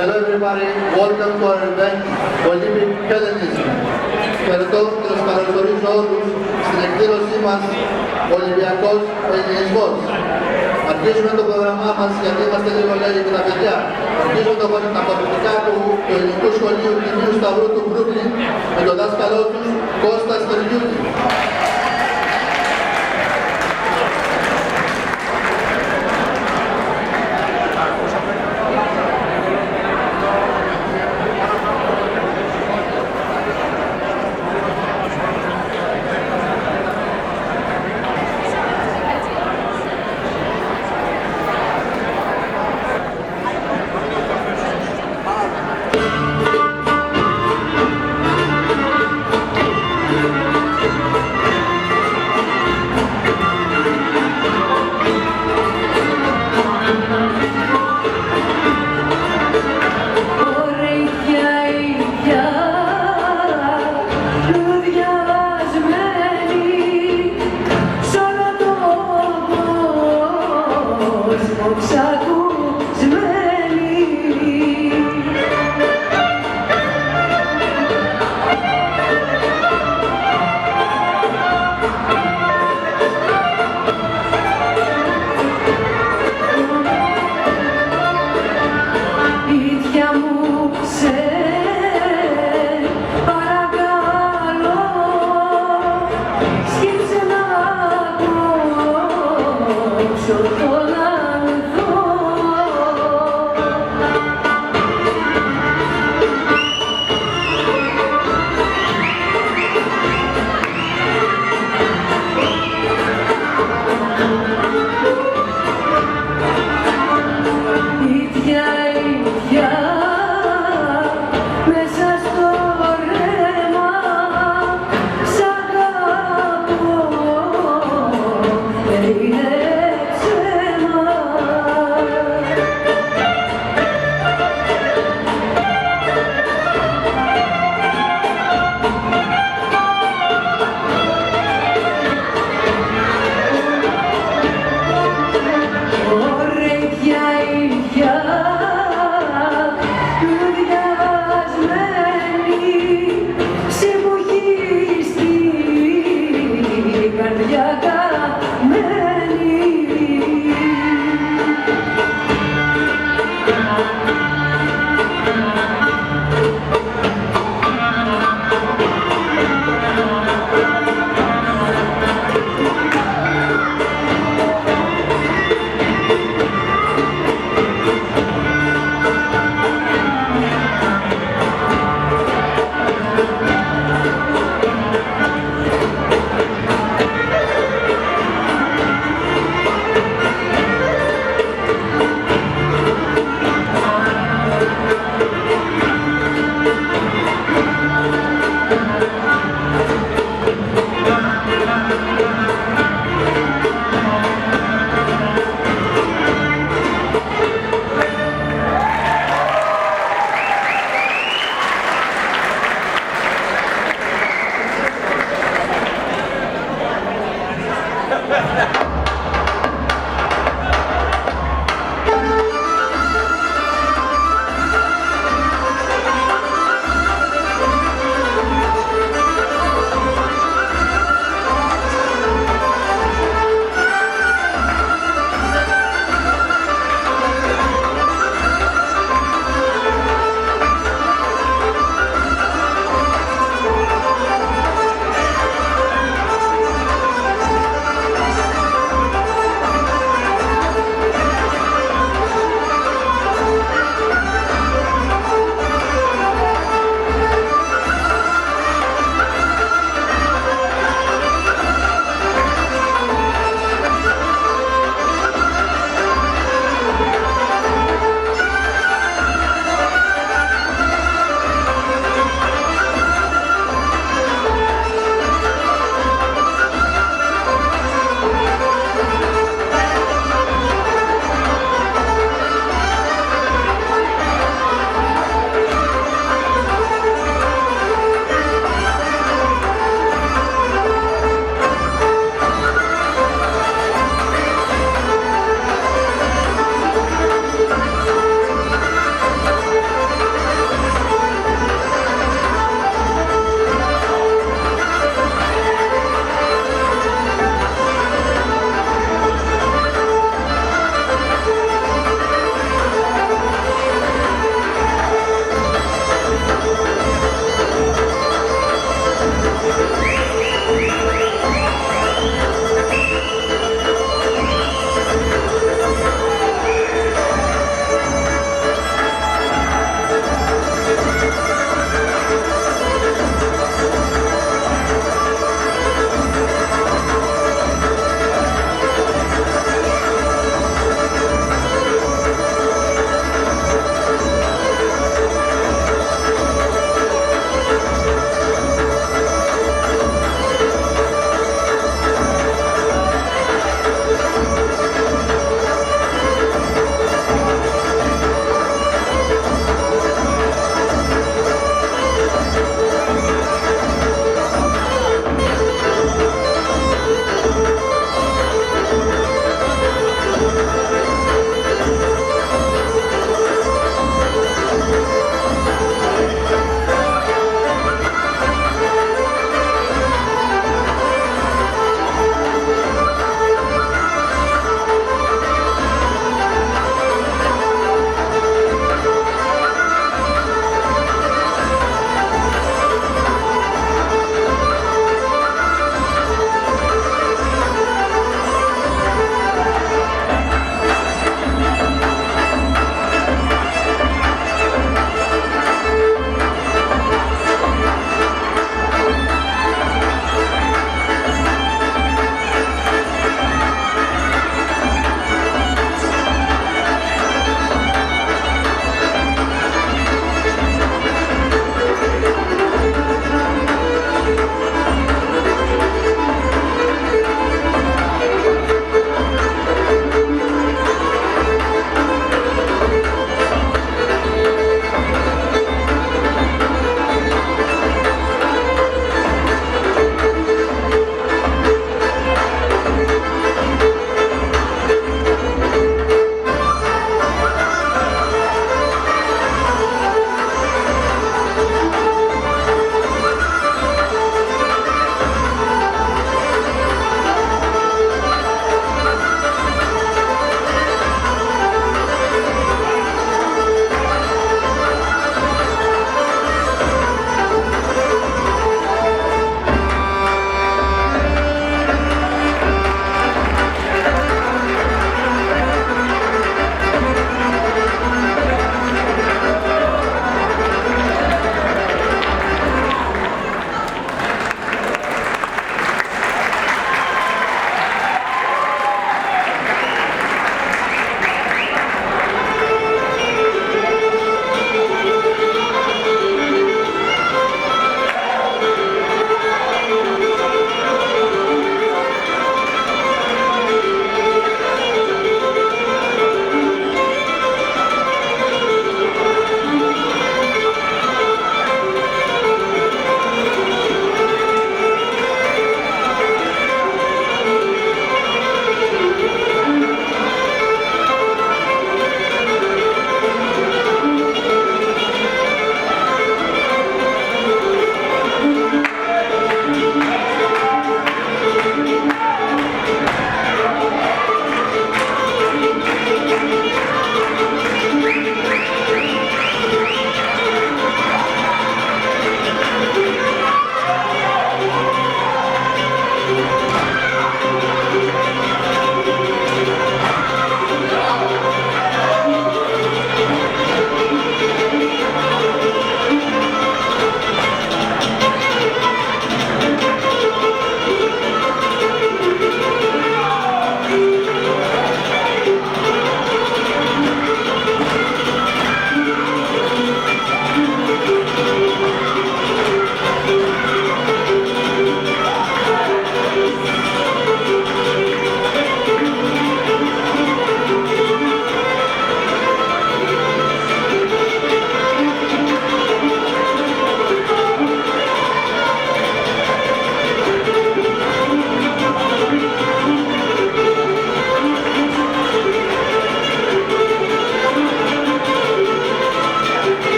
Hello everybody, welcome to our event, Ολυμπιακό Ελληνισμό. Χαιρετώ και τους καλωσορίζω όλους στην εκδήλωσή μας Ολυμπιακός Ελληνισμός. Αρχίζουμε το πρόγραμμά μας γιατί είμαστε λίγο λίγοι και τα παιδιά. Αρχίζουμε τα αποδεικτικά του Ελληνικού Σχολείου Τιμίου Σταυρού του Μπρούκλιν με τον δάσκαλό τους Κώστα Στεργιούτη.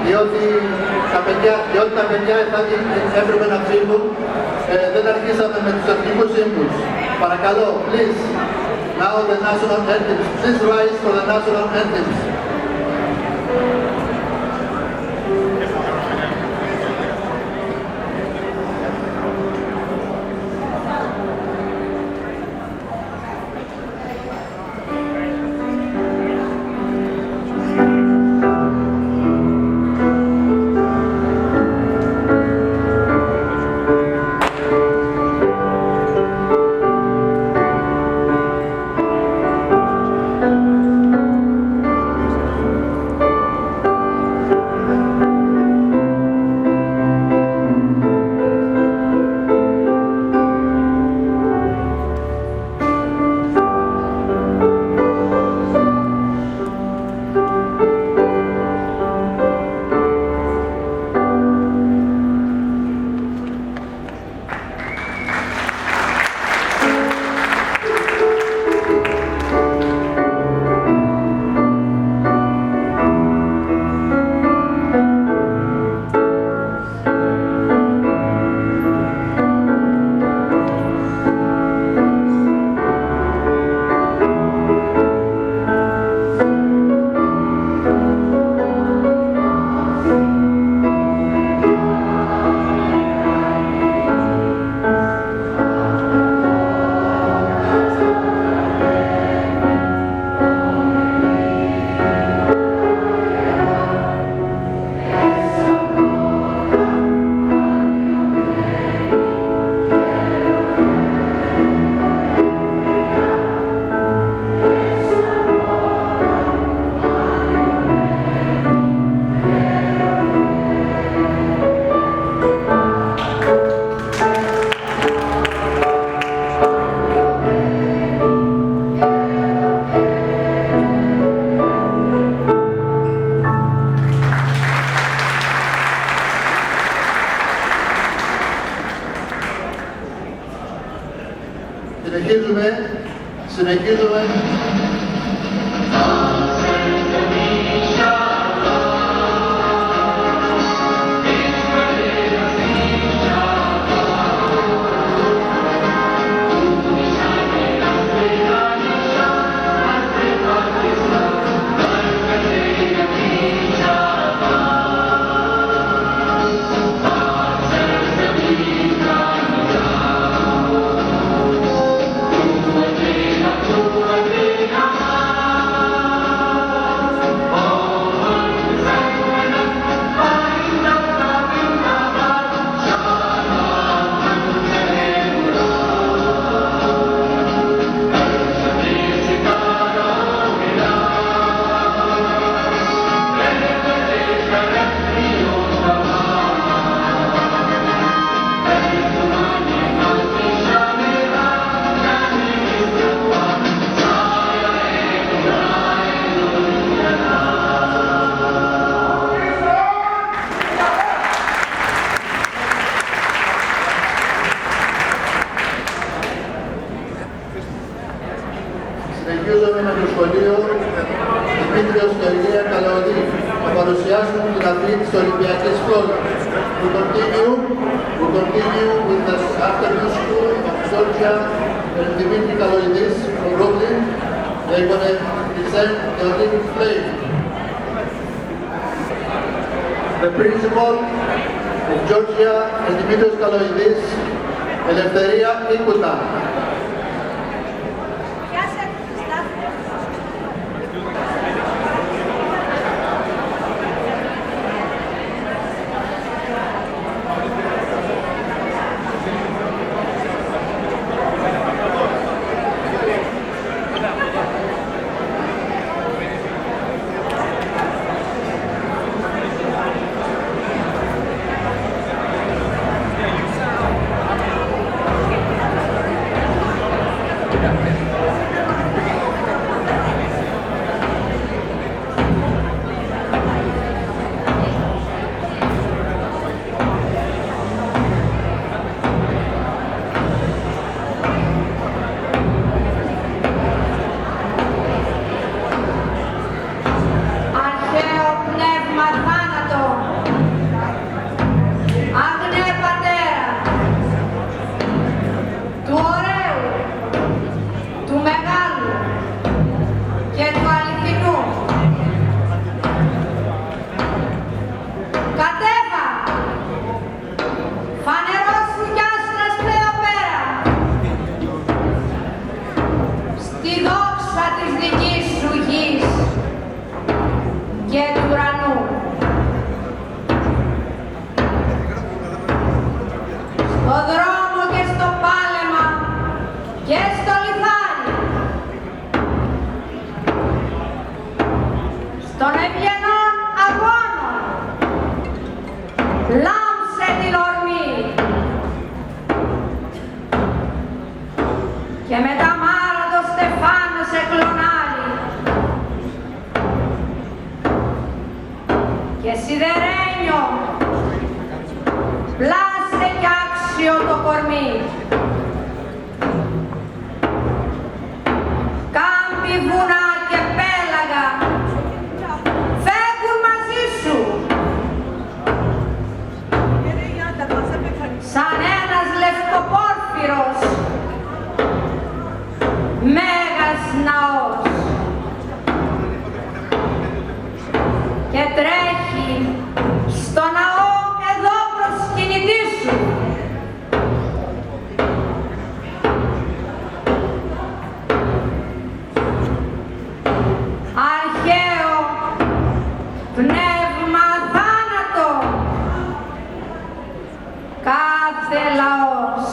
διότι τα παιδιά έπρεπε να φύγουν, δεν αρχίσαμε με τους εθνικούς σύμβους. Παρακαλώ, please, now the national anthems. Please rise for the national anthems. Συνεχίζουμε. Συνεχίζομαι με το σχολείο Δημήτριος και Αγγλία Καλαοδή να παρουσιάσουν την αφή της Ολυμπιακής Φλόγας. We continue with the afternoon school of Georgia and Dimitri Kaloidis from Brooklyn. They're going to present the Olympic flag. The principal of Georgia and Dimitris Kaloidis, Ελευθερία Ίκουτα. Κατέβα! Φανερώσου κι άστρας πλέον πέρα! Στη δόξα της δικής σου γης και του ουρανού. Στο δρόμο και στο πάλεμα και στο λιθάρι. Στον ευγενών αγώνων λάμψε την ορμή και με τα μάρα το στεφάνο σε κλονάρι και σιδερένιο πλάστε κι άξιο το κορμί. Κάμπι, βουνά και πέλαγα φεύγουν μαζί σου σαν ένας λευκοπόρφυρος μέγας ναός και τρέχει στο ναό εδώ προσκυνητή σου. Αρχαίο πνεύμα θάνατο, κάθε λαός.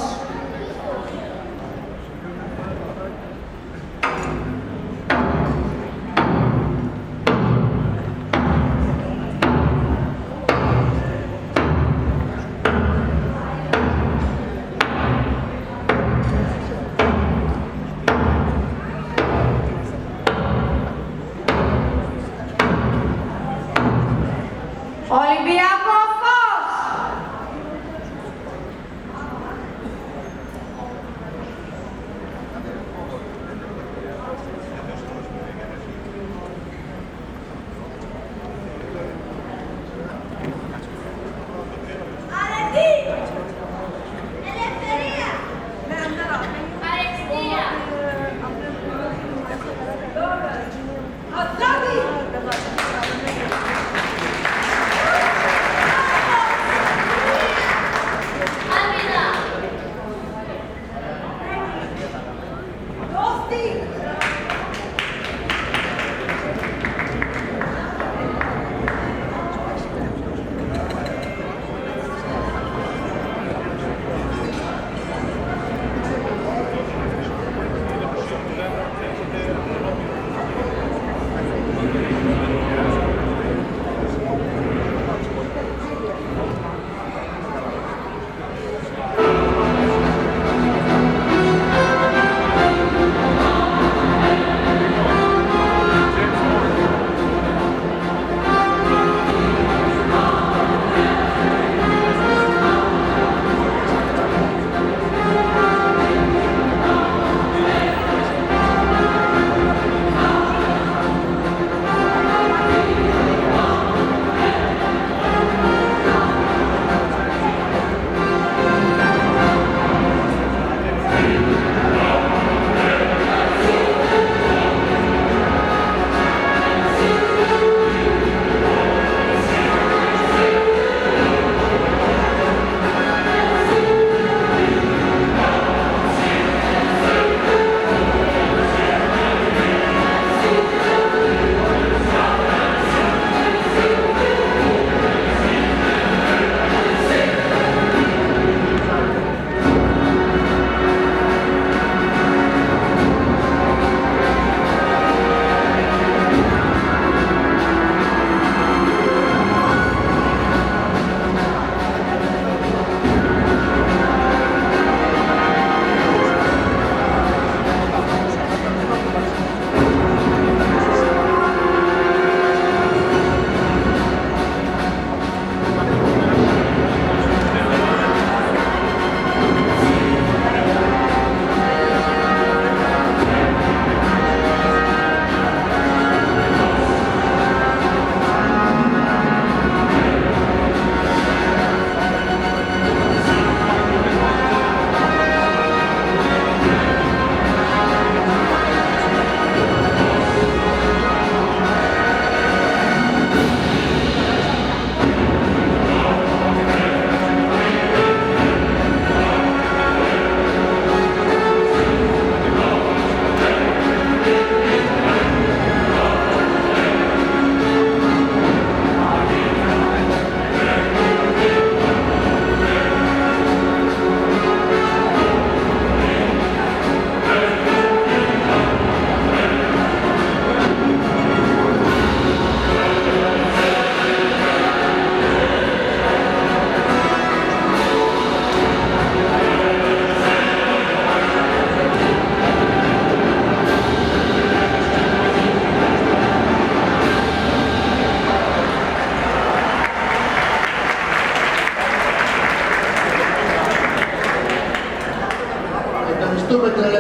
Ολυμπιακό Φως! Αρετή! Ελευθερία! Αριστεία! Αγάπη!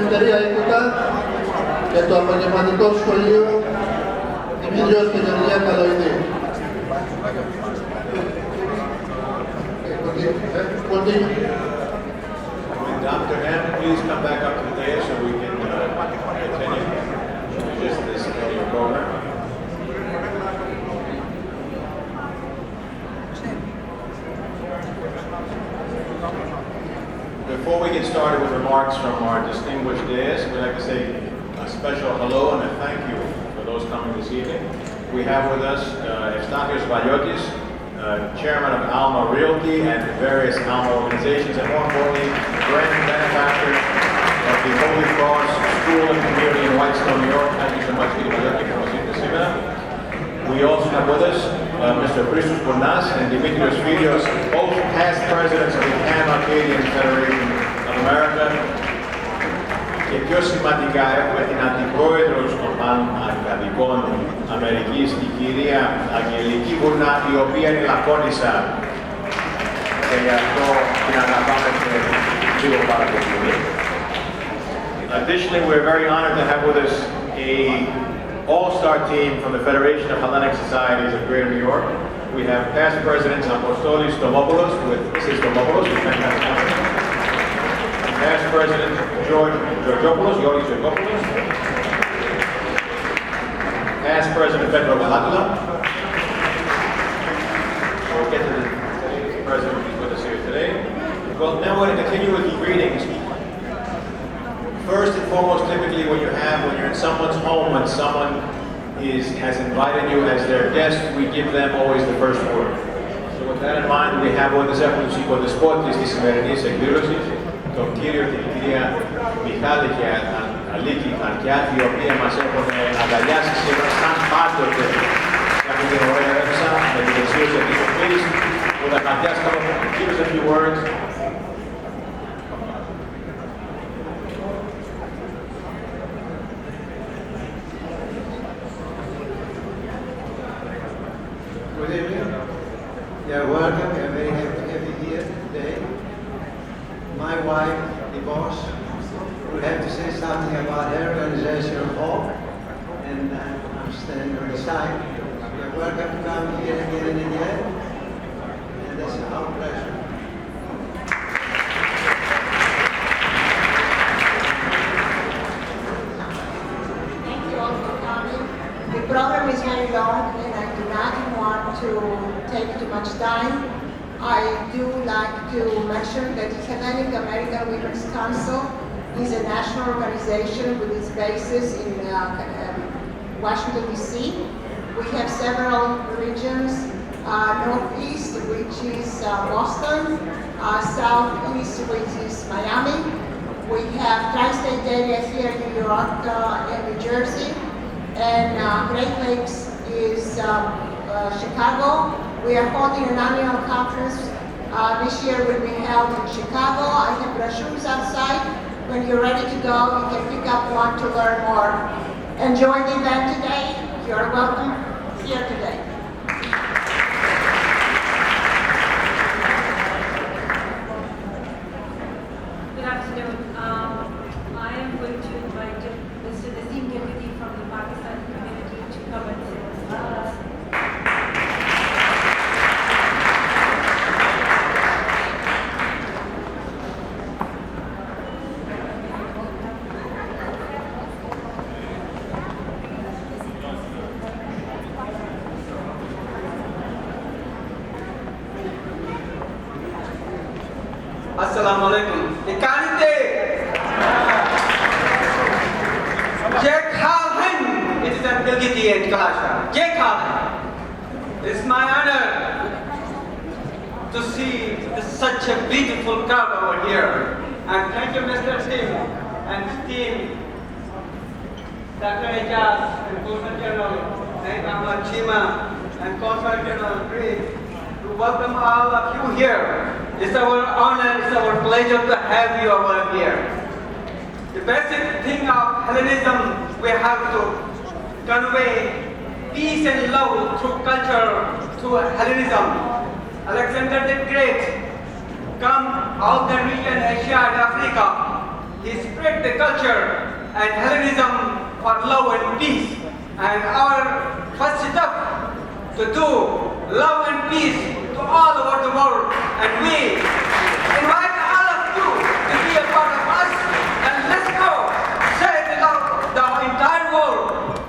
Ελευθερία Ήκουτα και το Επαγγελματικό Σχολείο Δημήτριος και Γεωργία Καλοειδή. Dr. M, please come back up to the dais so we can continue just this video program. Before we get started with remarks from our distinguished dais, we'd like to say a special hello and a thank you for those coming this evening. We have with us Efstachios Valiotis, Chairman of Alma Realty and various Alma organizations, and more importantly, grand benefactor of the Holy Cross School and Community in Whitestone, New York. Thank you so much, Mr. Valiotis, for this evening. We also have with us Mr. Christos Bournas and Dimitrios Filios, both past presidents of the Pan-Arcadian Federation of America. Και πιο σημαντικά έχουμε την αντιπρόεδρο των Pan-Αρκαδικών Αμερικής, η κυρία Αγγελική Βουνά, η οποία είναι Λακώνισσα και γι' αυτό την αγαπάμε και λίγο πάρα πολύ. Additionally, we're very honored to have with us an all-star team from the Federation of Hellenic Societies of Greater New York. We have past presidents Apostolis Tomopoulos with Mrs. Tomopoulos, past President Georgiopoulos, past President Petro Galatula. We'll get to the President who's with us here today. Well, now we're going to continue with the greetings. First and foremost, typically when you're in someone's home, when someone has invited you as their guest, we give them always the first word. So with that in mind, we have with us έχουμε τους οικοδεσπότες της σημερινής εκδήλωσης, τον κύριο και την κυρία Μιχάλη και Αλίκη Χαρκιάτη, οι οποίοι μας έχουν αγκαλιάσει σήμερα σαν πάντοτε για αυτή την ωραία αίθουσα με την δεξίωση της οφείλης που τα χαρτιά θα give us a few words. Good evening. You are welcome. We are very happy to have you here today. My wife, divorced, will have to say something about her organization of hope, and I'm standing on the side. You are welcome to come here again and again, and that's our pleasure. Thank you all for coming. The program is very long and I do not want to take too much time. I do like to mention that the Hellenic American Women's Council is a national organization with its basis in Washington, D.C. We have several regions, northeast, which is Boston, southeast, which is Miami. We have tri-state area here in New York and New Jersey, and Great Lakes is Chicago. We are holding an annual conference. This year will be held in Chicago. I have brochures outside. When you're ready to go, you can pick up one to learn more. Enjoy the event today. You're welcome here today. Good afternoon. I am going to invite Mr. Nazim Gilgidi from the Pakistani community to come and say as well. Assalamu alaikum. Ikanite. Jek Halhin. It is a Gilgiti and Kalasa. Jek Halhin. It's my honor to see such a beautiful crowd over here. And thank you, Mr. Tim and team, Dr. Ejaz and Consul General Naim Ahmad Chima and Consul General Green to welcome all of you here. It's our honor, it's our pleasure to have you over here. The basic thing of Hellenism, we have to convey peace and love through culture, through Hellenism. Alexander the Great come out the region Asia and Africa he spread the culture and Hellenism for love and peace. And our first step to do love and peace to all over the world. And we invite all of you to be a part of us. And let's go share the entire world.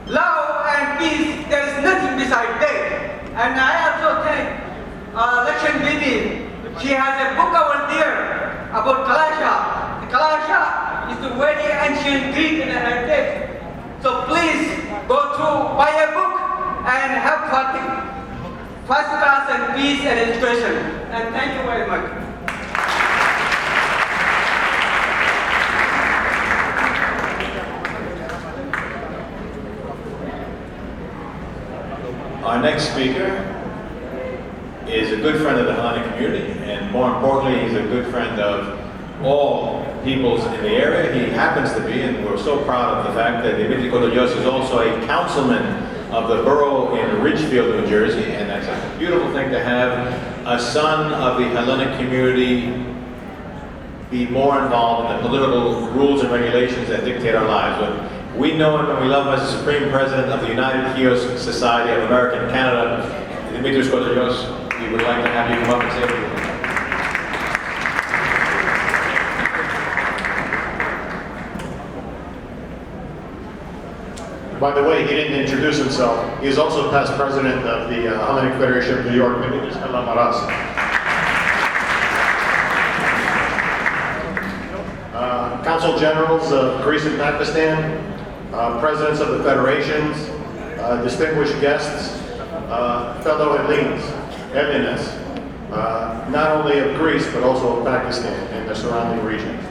Love and peace, there is nothing beside that. And I also thank Lakshan Bibi. She has a book over there about Kalasa. The Kalasa is the very ancient Greek and Arete. So please go through, buy a book and have first class and peace and education. And thank you very much. Our next speaker is a good friend of the Hellenic community, and more importantly, he's a good friend of all peoples in the area. He happens to be, and we're so proud of the fact that Dimitri Kotogios is also a councilman of the borough in Ridgefield, New Jersey, and that's a beautiful thing to have a son of the Hellenic community be more involved in the political rules and regulations that dictate our lives. But we know him and we love him as the Supreme President of the United Kiosk Society of America and Canada. Dimitris Kotogios, we would like to have you come up and say a few words. By the way, he didn't introduce himself. He is also past president of the Hellenic Federation of New York. Maybe just Consul Generals of Greece and Pakistan, presidents of the federations, distinguished guests, fellow Hellenes, not only of Greece but also of Pakistan and the surrounding regions.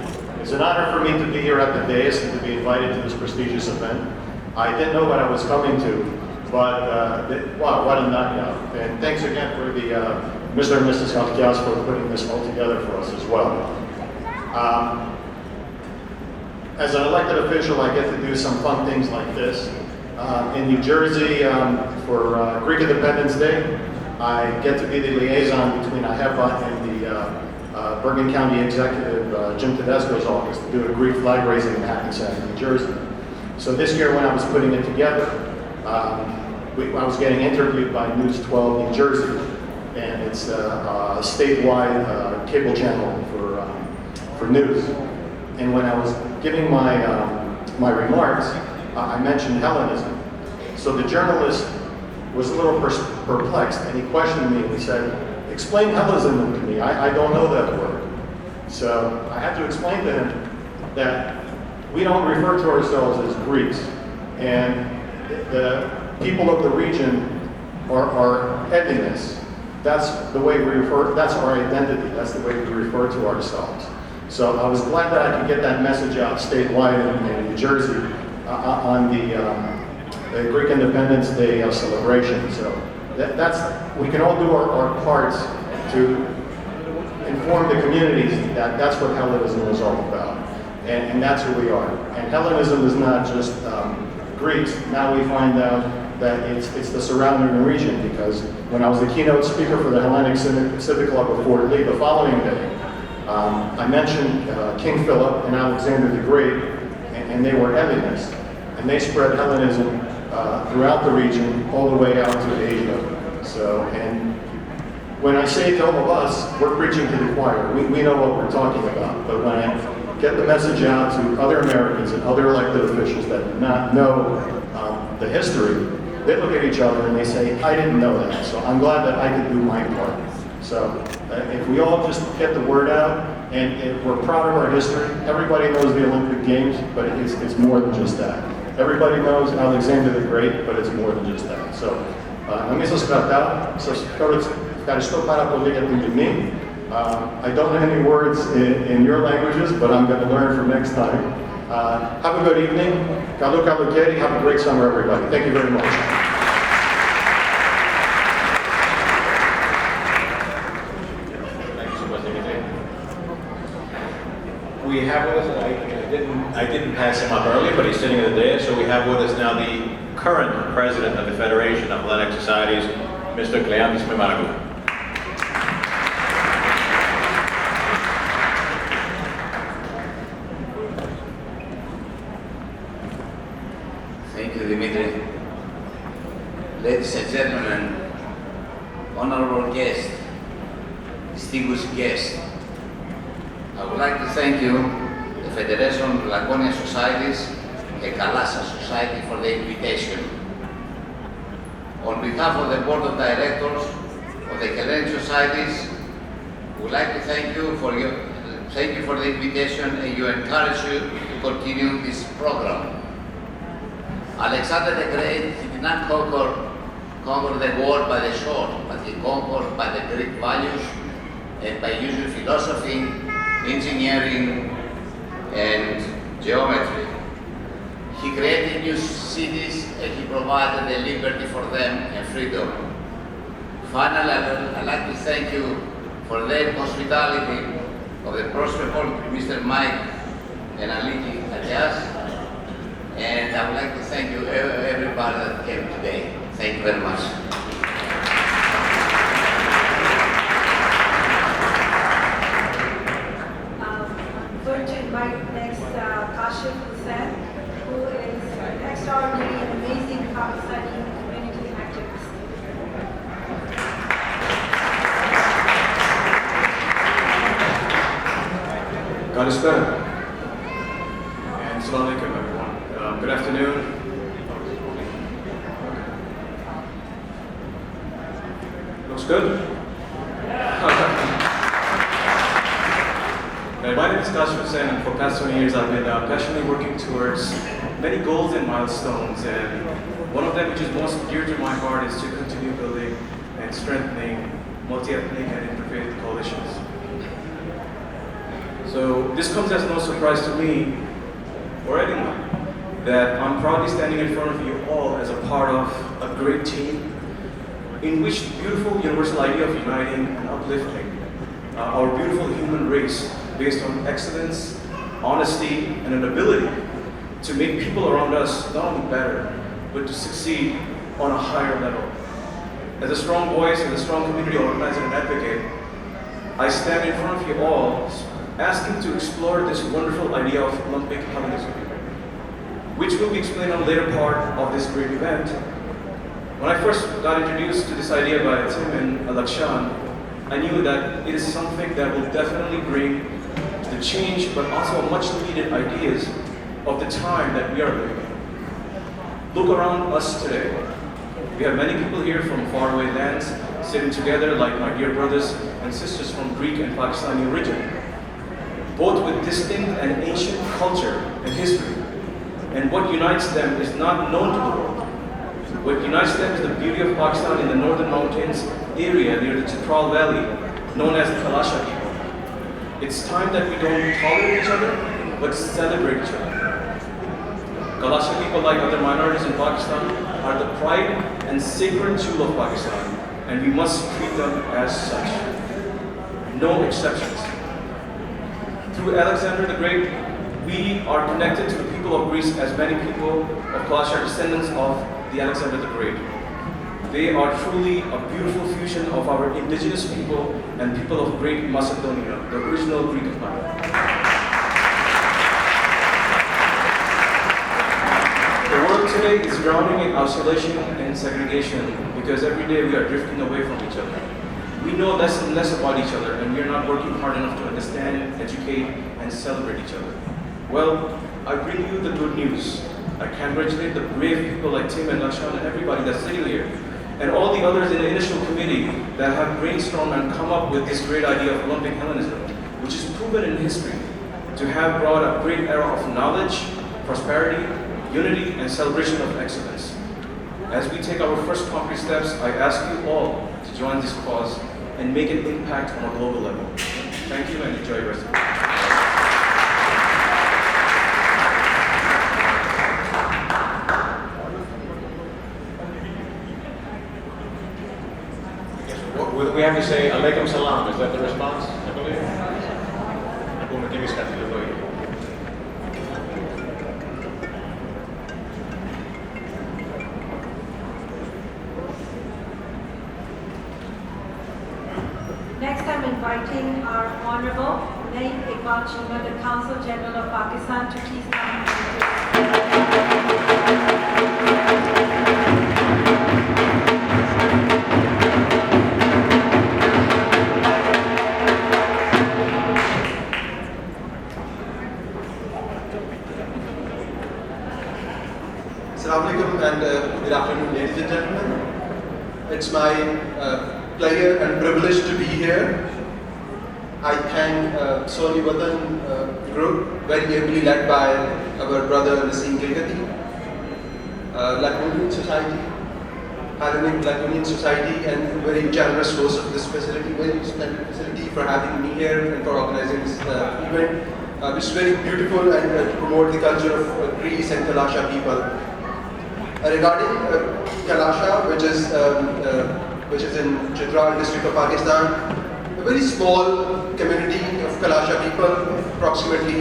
It's an honor for me to be here at the dais and to be invited to this prestigious event. I didn't know what I was coming to, but wow, what a knockout. And thanks again for the Mr. and Mrs. Kalkias for putting this all together for us as well. As an elected official, I get to do some fun things like this. In New Jersey, for Greek Independence Day, I get to be the liaison between AHEPA and the Bergen County Executive, Jim Tedesco's office, to do a Greek flag raising in Hackensack, New Jersey. So this year when I was putting it together, I was getting interviewed by News 12 New Jersey, and it's a statewide cable channel for news. And when I was giving my remarks, I mentioned Hellenism. So the journalist was a little perplexed, and he questioned me and he said, "Explain Hellenism to me, I don't know that word." So I had to explain to him that we don't refer to ourselves as Greeks, and the people of the region are Hellenes. That's the way we refer, that's our identity, that's the way we refer to ourselves. So I was glad that I could get that message out statewide in New Jersey on the Greek Independence Day celebration. So we can all do our parts to inform the communities that that's what Hellenism is all about. And that's who we are. And Hellenism is not just Greeks. Now we find out that it's the surrounding region, because when I was the keynote speaker for the Hellenic Civic Club of Fort Lee the following day, I mentioned King Philip and Alexander the Great, and they were Hellenists. And they spread Hellenism throughout the region, all the way out to Asia. So, and when I say to all of us, we're preaching to the choir. We know what we're talking about. But when I get the message out to other Americans and other elected officials that do not know the history, they look at each other and they say, I didn't know that. So I'm glad that I could do my part. So if we all just get the word out, and if we're proud of our history, everybody knows the Olympic Games, but it's more than just that. Everybody knows Alexander the Great, but it's more than just that. So, να μην σας κρατάω, σας ευχαριστώ πάρα πολύ για την τιμή. I don't know any words in your languages, but I'm going to learn for next time. Have a good evening. Καλό καλοκαίρι. Have a great summer, everybody. Thank you very much. Thank you so much, Dimitri. We have with us, I didn't pass him up earlier, but he's sitting in the dais, so we have with us now the current president of the Federation of Hellenic Societies, Mr. Kleanthis Mimaragou. distinguished guests. I would like to thank you, the Federation of Laconian Societies, the Kalasa Society, for the invitation. On behalf of the Board of Directors of the Hellenic Societies, we would like to thank you for the invitation, and you encourage you to continue this program. Alexander the Great, he did not conquer the world by the sword, but he conquered by the Greek values and by using philosophy, engineering, and geometry. He created new cities and he provided the liberty for them and freedom. Finally, I'd like to thank you for the hospitality of the prosperous Mr. Mike and Aliki Alias. And I would like to thank you, everybody that came today. Thank you very much. I'm going to invite next Kashif Hussain, who is an extraordinary and amazing Pakistani community activist. Kalispera. And Assalamu alaikum, everyone. Good afternoon. Looks good? My name is Kashif Hussain, and for the past 20 years I've been passionately working towards many goals and milestones, and one of them which is most dear to my heart is to continue building and strengthening multi-ethnic and interfaith coalitions. So this comes as no surprise to me or anyone that I'm proudly standing in front of you all as a part of a great team in which the beautiful universal idea of uniting and uplifting our beautiful human race based on excellence, honesty, and an ability to make people around us not only better, but to succeed on a higher level. As a strong voice, as a strong community organizer and advocate, I stand in front of you all asking to explore this wonderful idea of Olympic Hellenism, which will be explained on the later part of this great event. When I first got introduced to this idea by Tim and Alakshan, I knew that it is something that will definitely bring the change, but also much needed ideas of the time that we are living in. Look around us today. We have many people here from faraway lands sitting together like my dear brothers and sisters from Greek and Pakistani origin, both with distinct and ancient culture and history. And what unites them is not known to the world. What unites them is the beauty of Pakistan in the northern mountains area near the Chitral Valley, known as the Kalasa people. It's time that we don't tolerate each other, but celebrate each other. Kalasa people, like other minorities in Pakistan, are the pride and sacred jewel of Pakistan, and we must treat them as such. No exceptions. Through Alexander the Great, we are connected to the people of Greece as many people of Kalasa are descendants of the Alexander the Great. They are truly a beautiful fusion of our indigenous people and people of Great Macedonia, the original Greek empire. The world today is drowning in isolation and segregation because every day we are drifting away from each other. We know less and less about each other, and we are not working hard enough to understand, educate, and celebrate each other. Well, I bring you the good news. I congratulate the brave people like Tim and Lakshan and everybody that's sitting here, and all the others in the initial committee that have brainstormed and come up with this great idea of Olympic Hellenism, which is proven in history to have brought a great era of knowledge, prosperity, unity, and celebration of excellence. As we take our first concrete steps, I ask you all to join this cause and make an impact on a global level. Thank you and enjoy your rest of the day. We have to say alaikum salam. Is that the response? I believe. Next, I'm inviting our Honorable the Consul General of Pakistan, to please come. my pleasure and privilege to be here. I thank Sony Watan group, very ably led by our brother Naseem Gilgati, Laconian Society, Hellenic Laconian Society, and very generous host of this facility, very splendid facility for having me here and for organizing this event, which is very beautiful and to promote the culture of Greece and Kalasha people. Regarding Kalasha, which is in Chitral district of Pakistan, a very small community of Kalasha people, approximately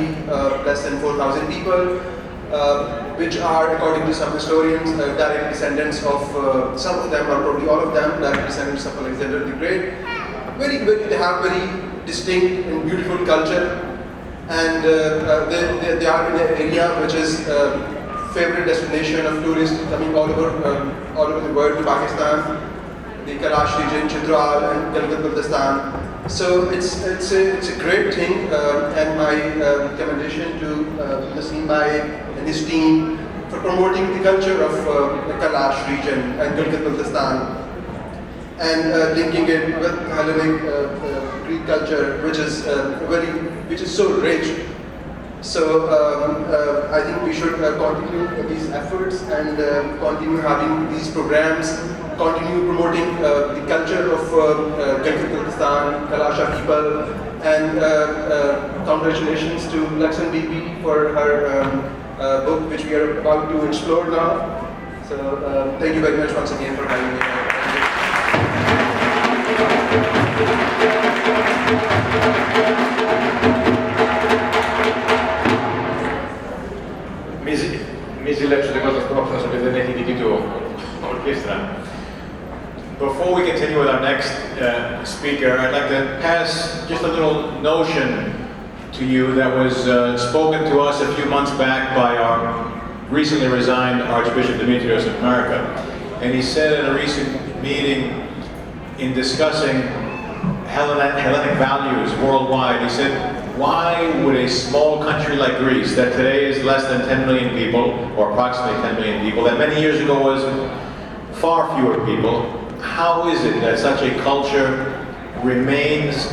less than 4,000 people, which are, according to some historians, direct descendants of, some of them, or probably all of them, direct descendants of Alexander the Great. They have very distinct and beautiful culture, and they are in an area which is favorite destination of tourists coming all over the world to Pakistan, the Kalash region, Chitral, and Gilgit-Baltistan. So it's a great thing, and my commendation to Naseem Bhai and his team for promoting the culture of the Kalash region and Gilgit-Baltistan, and linking it with Hellenic Greek culture, which is so rich. So I think we should continue these efforts and continue having these programs, continue promoting the culture of Gilgit-Baltistan, Kalasha people, and congratulations to Laksan Bibi for her book, which we are about to explore now. So thank you very much once again for having me. Before we continue with our next speaker, I'd like to pass just a little notion to you that was spoken to us a few months back by our recently resigned Archbishop Demetrios of America. And he said at a recent meeting in discussing Hellenic values worldwide, he said, why would a small country like Greece, that today is less than 10 million people, or approximately 10 million people, that many years ago was far fewer people, how is it that such a culture remains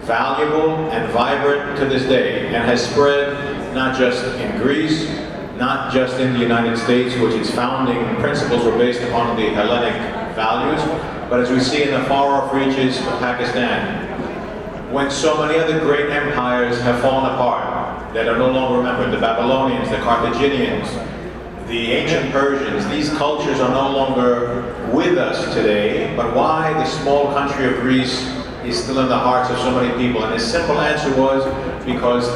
valuable and vibrant to this day and has spread not just in Greece, not just in the United States, which its founding principles were based upon the Hellenic values, but as we see in the far-off reaches of Pakistan, when so many other great empires have fallen apart, that are no longer remembered, the Babylonians, the Carthaginians, the ancient Persians, these cultures are no longer with us today, but why the small country of Greece is still in the hearts of so many people? And his simple answer was because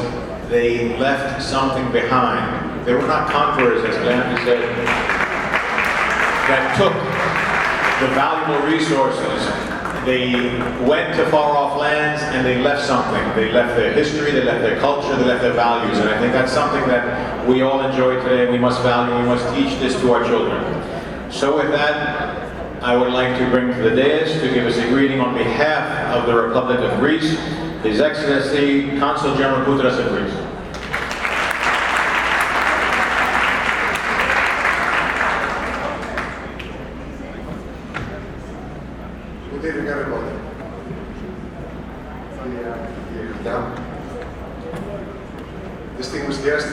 they left something behind. They were not conquerors, as Leandro said, that took the valuable resources. They went to far-off lands and they left something. They left their history, they left their culture, they left their values. And I think that's something that we all enjoy today. We must value, we must teach this to our children. So with that, I would like to bring to the dais to give us a greeting on behalf of the Republic of Greece, His Excellency Consul General Koutras of Greece. Good evening, everybody. Distinguished guests,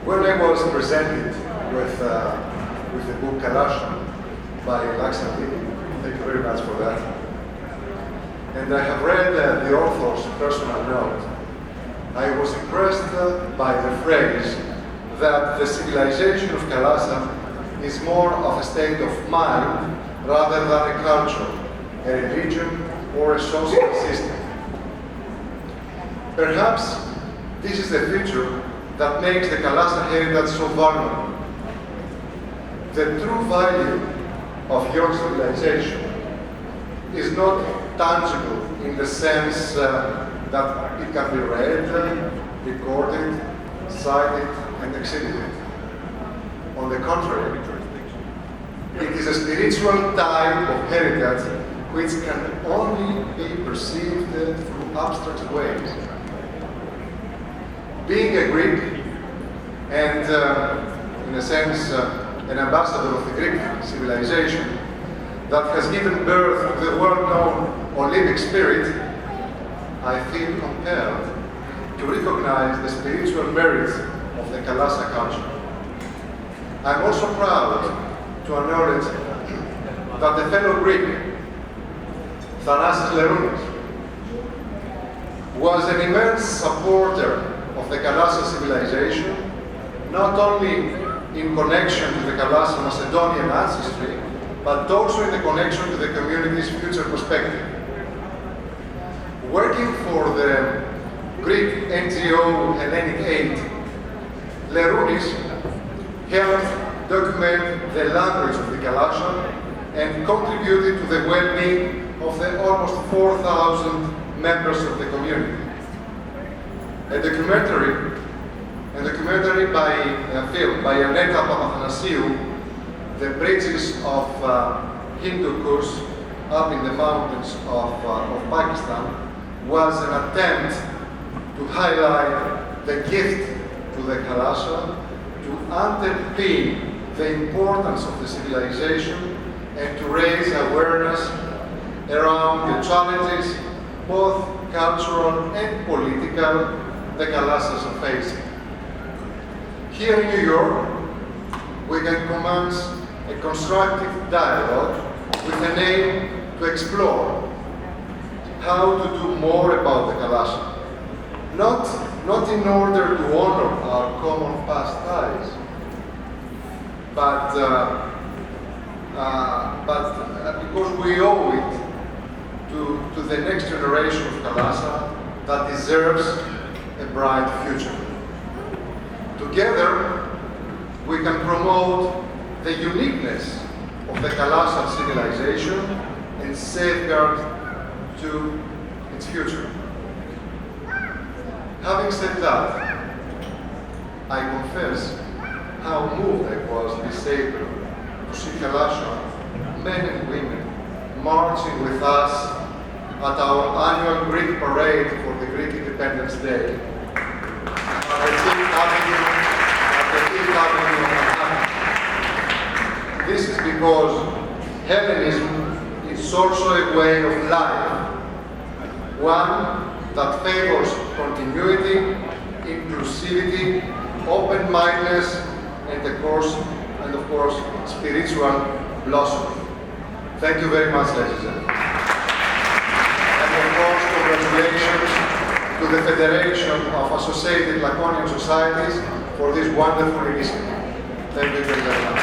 when I was presented with the book Kalasha by Laksan Bibi, thank you very much for that, and I have read the author's personal note, I was impressed by the phrase that the civilization of Kalasa is more of a state of mind rather than a culture, a religion, or a social system. Perhaps this is the feature that makes the Kalasa heritage so valuable. The true value of your civilization is not tangible in the sense that it can be read, recorded, cited, and exhibited. On the contrary, it is a spiritual type of heritage which can only be perceived through abstract ways. Being a Greek and, in a sense, an ambassador of the Greek civilization, that has given birth to the well-known Olympic spirit, I feel compelled to recognize the spiritual merits of the Kalasa culture. I'm also proud to acknowledge that the fellow Greek, Thanasis Lerounis, was an immense supporter of the Kalasa civilization, not only in connection to the Kalasa Macedonian ancestry, but also in the connection to the community's future perspective. Working for the Greek NGO Hellenic Aid, Lerounis helped document the language of the Kalasa and contributed to the well-being of the almost 4,000 members of the community. A documentary by film by Annetta Papathanassiou, The Bridges of Hindu Kush up in the mountains of Pakistan, was an attempt to highlight the gift to the Kalasa, to underpin the importance of the civilization, and to raise awareness around the challenges, both cultural and political, the Kalasas are facing. Here in New York, we can commence a constructive dialogue with an aim to explore how to do more about the Kalasa. Not in order to honor our common past ties, but because we owe it to the next generation of Kalasa that deserves a bright future. Together, we can promote the uniqueness of the Kalasa civilization and safeguard to its future. Having said that, I confess how moved I was this April to see Kalasa, men and women, marching with us at our annual Greek parade for the Greek Independence Day. This is because Hellenism is also a way of life, one that favors continuity, inclusivity, open-mindedness, and of course, spiritual blossoming. Thank you very much, ladies and gentlemen. And of course, congratulations to the Federation of Associated Laconian Societies for this wonderful initiative. Thank you very much.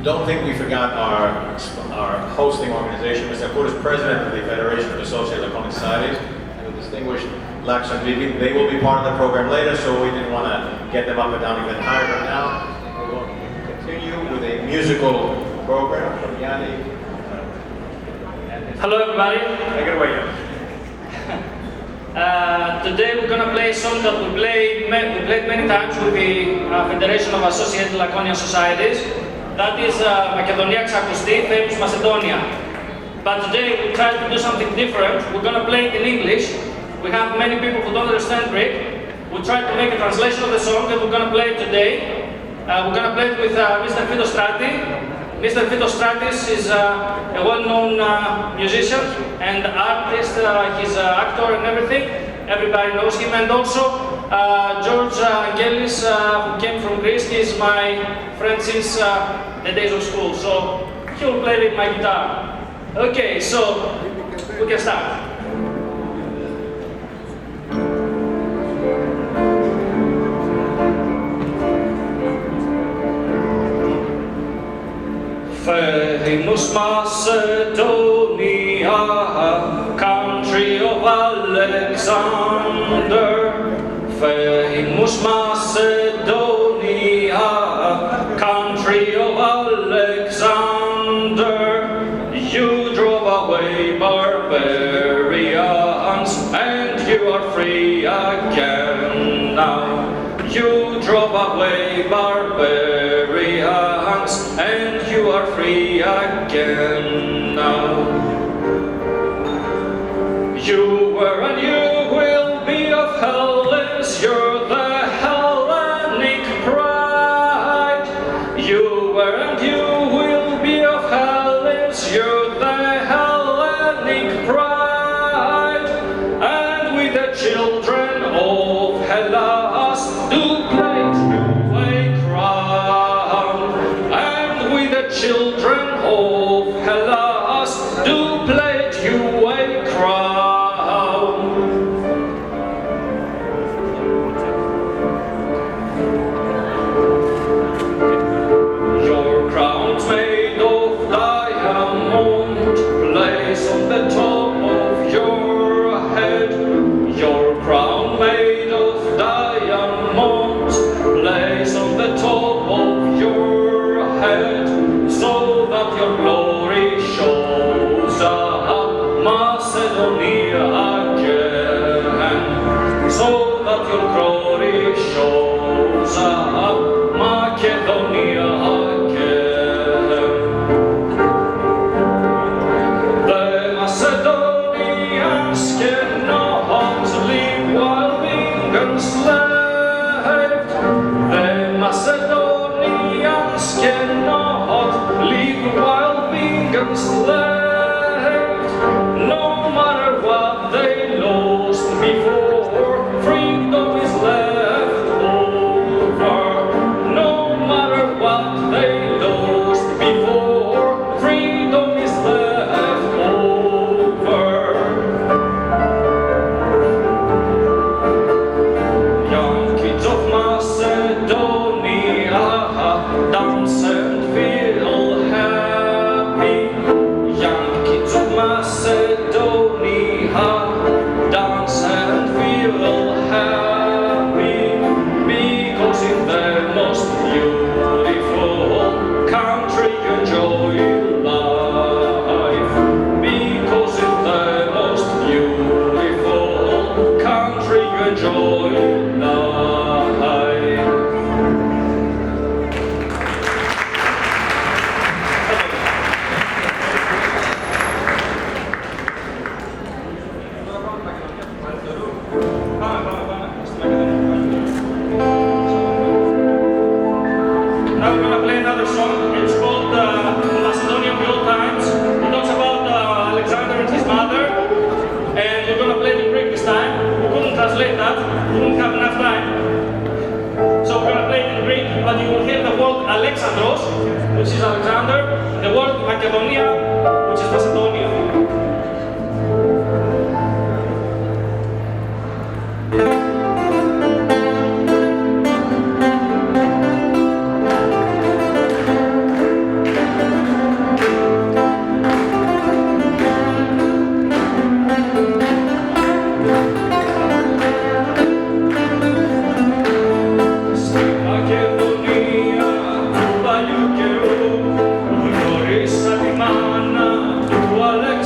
Don't think we forgot our hosting organization. Mr. Kakuru is president of the Federation of Associated Laconian Societies, and the distinguished Lakshman Vivi. They will be part of the program later, so we didn't want to get them up and down even higher. But now we're going to continue with a musical program from Yanni. Hello, everybody. Take it away, Yanni. Today we're going to play a song that we played many times with the Federation of Associated Laconian Societies. That is Macedonia Xakusti, famous Macedonia. But today we try to do something different. We're going to play it in English. We have many people who don't understand Greek. We try to make a translation of the song and we're going to play it today. We're going to play it with Mr. Fitos Strati. Mr. Fitos Stratis is a well-known musician and artist. He's an actor and everything. Everybody knows him. And also George Angelis, who came from Greece. He's my friend since the days of school. So he will play with my guitar. Okay, so we can start. Famous Macedonia, country of Alexander. Famous Macedonia, country of Alexander. You drove away barbarians, and you are free again now. You drove away barbarians, and you are free again now. You were and you will be of Hellas, you're the Hellenic over, and you will be of Hellas, you're the Hellenic pride, and with the children of Hellas do plate you a crown, and with the children of Hellas do plate you a crown. Your crown's made of diamond, placed on the top of your head. Your crown made of diamond, placed on the top of your head, so that your glory shows up Macedonia again, so that your glory shows up Macedonia again. The Macedonians cannot live while being enslaved. The Macedonians cannot live while being enslaved. No matter what they lost before, freedom is left over. No matter what they lost before, freedom is left over. Young kids of Macedonia, dance and feel happy. Young kids of Macedonia, dance and feel happy, because in the most beautiful country you enjoy life. Because in the most beautiful country you enjoy life. Now we're gonna play another song. It's called Macedonia of the Old Times. It talks about Alexander and his mother, and we're gonna play it in Greek this time. We couldn't translate that. We didn't have enough time. So we're gonna play it in Greek, but you will hear the word Alexandros, which is Alexander, and the word Macedonia, which is Macedonia. Στη Μακεδονία του παλιού καιρού γνωρίσα τη μάνα του Αλεξάνδρου.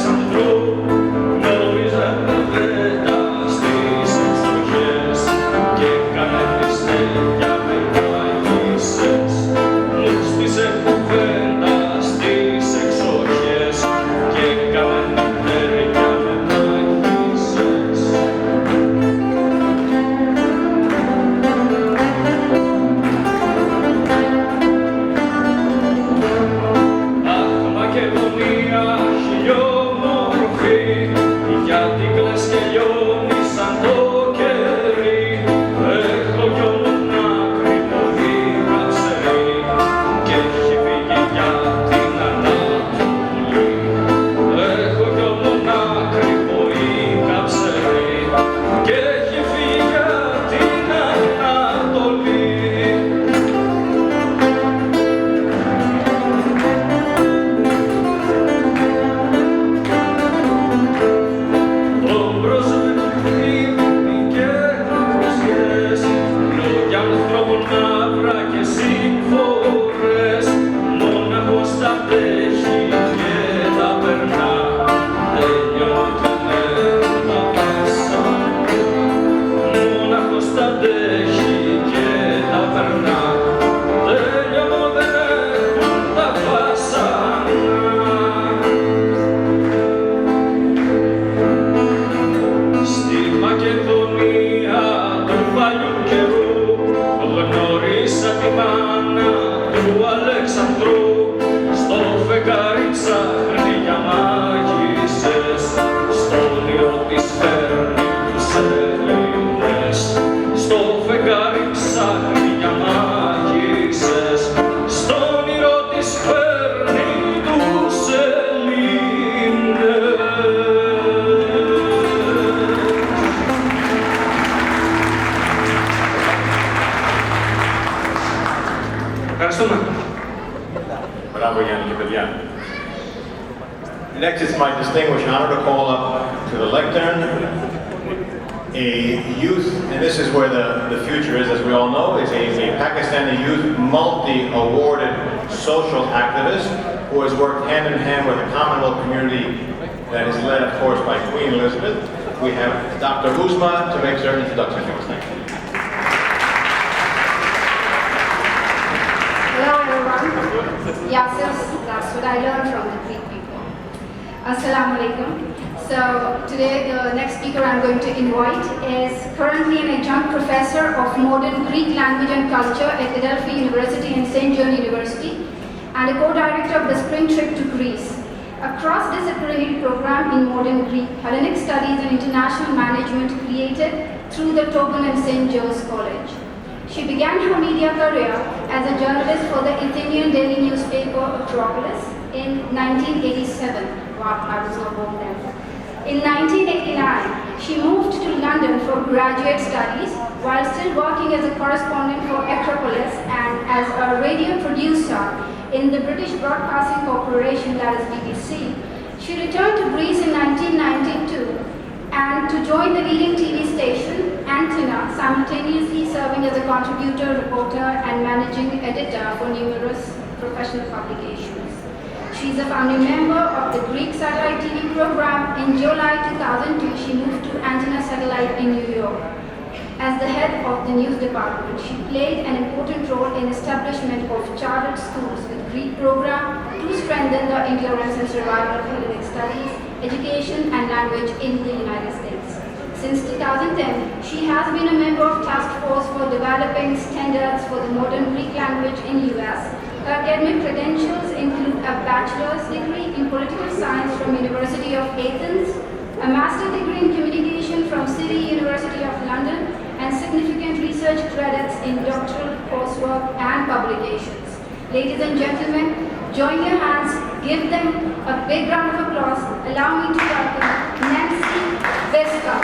Αλεξάνδρου στο φεγγάρι ψάχνει για μάγισσες, στο όνειρο της φέρνει τους Έλληνες, στο φεγγάρι ψάχνει για μάγισσες, στο όνειρο της φέρνει τους Έλληνες. Ευχαριστούμε. Bravo, Yanni και παιδιά. Next, it's my distinguished honor to call up to the lectern a youth, and this is where the future is, as we all know, is a Pakistani youth multi-awarded social activist who has worked hand in hand with the Commonwealth community that is led, of course, by Queen Elizabeth. We have Dr. Uzma to make certain introductions for us. Thank you. Hello everyone. Yasir, that's what I learned from the Greek people. Assalamu alaikum. So today the next speaker I'm going to invite is currently an adjunct professor of modern Greek language and culture at Adelphi University and St. John University and a co-director of the spring trip to Greece, a cross-disciplinary program in modern Greek, Hellenic studies and international management created through the Tobin and St. Joe's College. She began her media career as a journalist for the Athenian daily newspaper Acropolis in 1987. Wow, I was not born then. In 1989, she moved to London for graduate studies while still working as a correspondent for Acropolis and as a radio producer in the British Broadcasting Corporation, that is BBC. She returned to Greece in 1992 and to join the leading TV station, Ακτίνα, simultaneously serving as a contributor, reporter, and managing editor for numerous professional publications. She is a founding member of the Greek satellite TV program. In July 2002, she moved to Antenna Satellite in New York. As the head of the news department, she played an important role in establishment of chartered schools with Greek program to strengthen the endurance and survival of Hellenic studies, education, and language in the United States. Since 2010, she has been a member of task force for developing standards for the modern Greek language in US. Her academic credentials include a bachelor's degree in political science from University of Athens, a master's degree in communication from City University of London, and significant research credits in doctoral coursework and publications. Ladies and gentlemen, join your hands, give them a big round of applause. Allow me to welcome Nancy Vesca.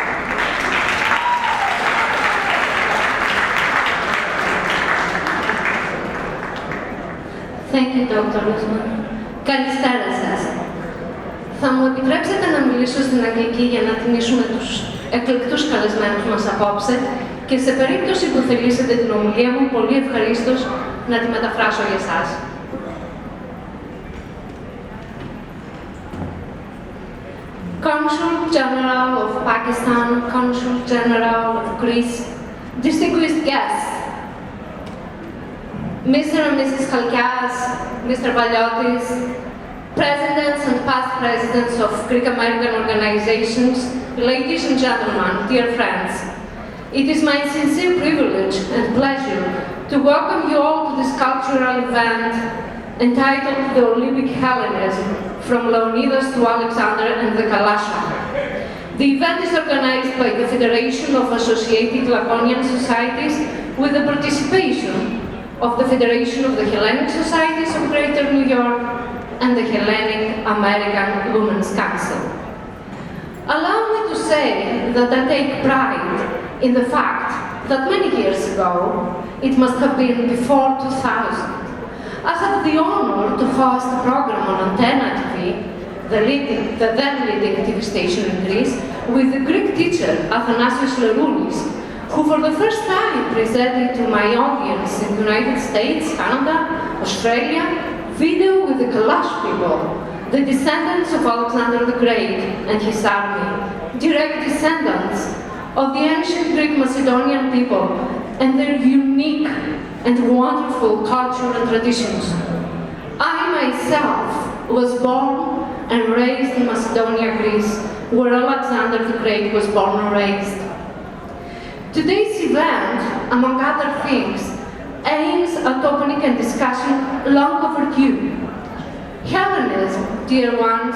Thank you, Dr. Usman. Καλησπέρα σας. Θα μου επιτρέψετε να μιλήσω στην αγγλική για να τιμήσουμε τους εκλεκτούς καλεσμένους μας απόψε και σε περίπτωση που θελήσετε την ομιλία μου, πολύ ευχαρίστως να τη μεταφράσω για εσάς. Consul General of Pakistan, Consul General of Greece, distinguished guests, Mr. and Mrs. Kalkas, Mr. Valiotis, presidents and past presidents of Greek-American organizations, ladies and gentlemen, dear friends, it is my sincere privilege and pleasure to welcome you all to this cultural event entitled The Olympic Hellenism, from Leonidas to Alexander and the Kalasa. The event is organized by the Federation of Associated Laconian Societies with the participation of the Federation of the Hellenic Societies of Greater New York and the Hellenic American Women's Council. Allow me to say that I take pride in the fact that many years ago, it must have been before 2000, I had the honor to host a program on Antenna TV, the then leading TV station in Greece, with the Greek teacher Athanasios Leroulis, who for the first time presented to my audience in the United States, Canada, Australia, video with the Kalash people, the descendants of Alexander the Great and his army, direct descendants of the ancient Greek Macedonian people and their unique and wonderful culture and traditions. I myself was born and raised in Macedonia, Greece, where Alexander the Great was born and raised. Today's event, among other things, aims at opening a discussion long overdue. Hellenism, dear ones,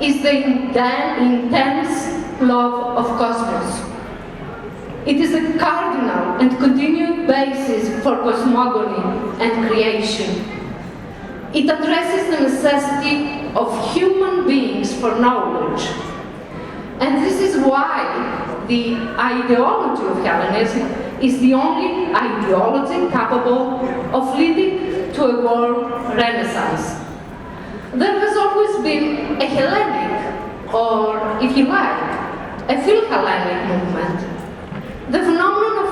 is the intense love of cosmos. It is a cardinal and continued basis for cosmogony and creation. It addresses the necessity of human beings for knowledge. And this is why the ideology of Hellenism is the only ideology capable of leading to a world renaissance. There has always been a Hellenic, or if you like, a Philhellenic movement. The phenomenon of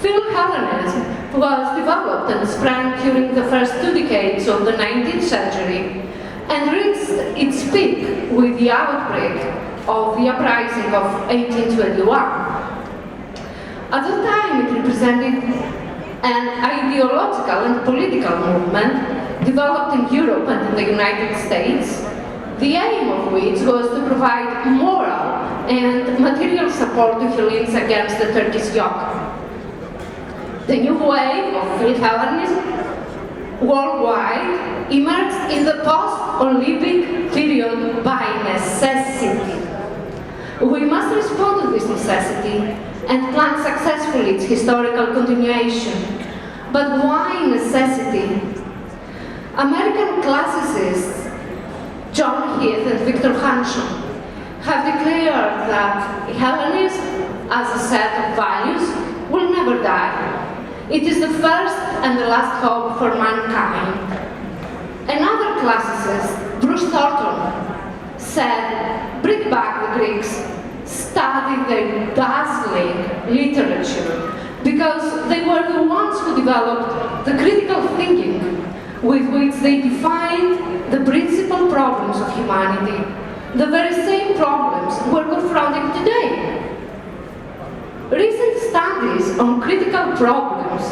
Philhellenism was developed and sprang during the first 2 decades of the 19th century and reached its peak with the outbreak of the uprising of 1821. At the time, it represented an ideological and political movement developed in Europe and in the United States, the aim of which was to provide moral and material support to Hellenes against the Turkish yoke. The new wave of Philhellenism worldwide emerged in the post-Olympic period by necessity. We must respond to this necessity and plan successfully its historical continuation. But why necessity? American classicists John Heath and Victor Hanson have declared that Hellenism as a set of values will never die. It is the first and the last hope for mankind. Another classicist, Bruce Thornton, said, bring back the Greeks, study their dazzling literature, because they were the ones who developed the critical thinking with which they defined the principal problems of humanity, the very same problems we're confronting today. Recent studies on critical problems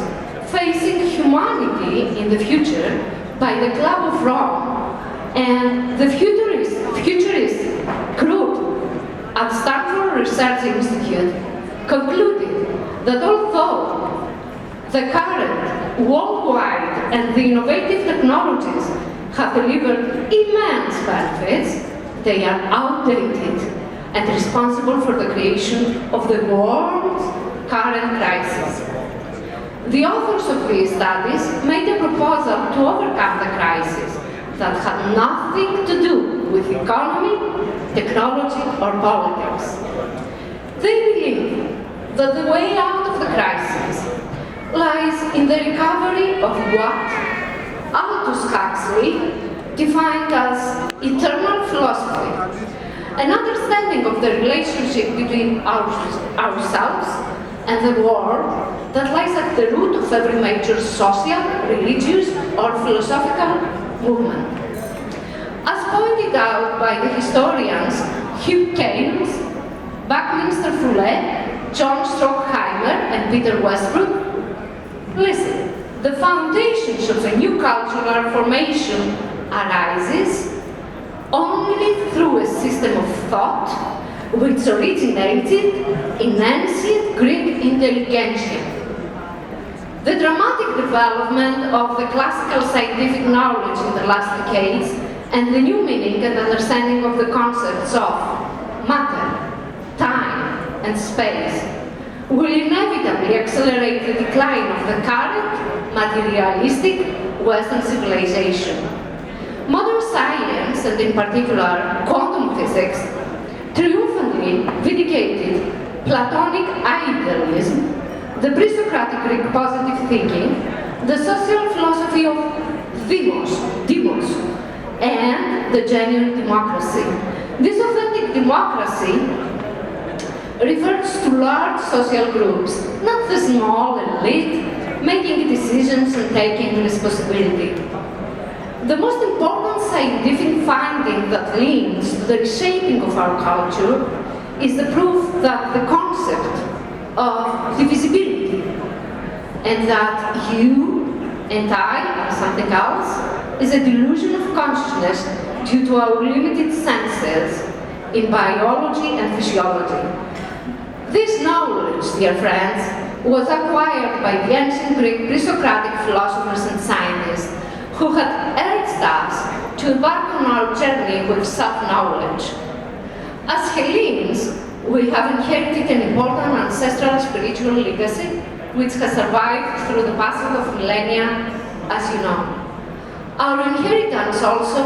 facing humanity in the future by the Club of Rome and the futurist group at Stanford Research Institute concluded that although the current worldwide and the innovative technologies have delivered immense benefits, they are outdated and responsible for the creation of the world's current crisis. The authors of these studies made a proposal to overcome the crisis that had nothing to do with economy, technology, or politics. They believe that the way out of the crisis lies in the recovery of what Aldous Huxley defined as eternal philosophy, an understanding of the relationship between ourselves and the world that lies at the root of every major social, religious, or philosophical movement. As pointed out by the historians Hugh Keynes, Buckminster Fuller, John Strockheimer, and Peter Westbrook, listen, the foundations of a new cultural formation arises only through a system of thought which originated in ancient Greek intelligentsia. The dramatic development of the classical scientific knowledge in the last decades and the new meaning and understanding of the concepts of matter, time, and space will inevitably accelerate the decline of the current materialistic Western civilization. Modern science, and in particular quantum physics, triumphantly vindicated Platonic idealism, the pre-Socratic Greek positive thinking, the social philosophy of demos, and the genuine democracy. This authentic democracy refers to large social groups, not the small elite making decisions and taking responsibility. The most important scientific finding that leads to the reshaping of our culture is the proof that the concept of divisibility and that you and I are something else is a delusion of consciousness due to our limited senses in biology and physiology. This knowledge, dear friends, was acquired by the ancient Greek pre-Socratic philosophers and scientists who had urged us to embark on our journey with self-knowledge. As Hellenes, we have inherited an important ancestral spiritual legacy which has survived through the passing of millennia, as you know. Our inheritance also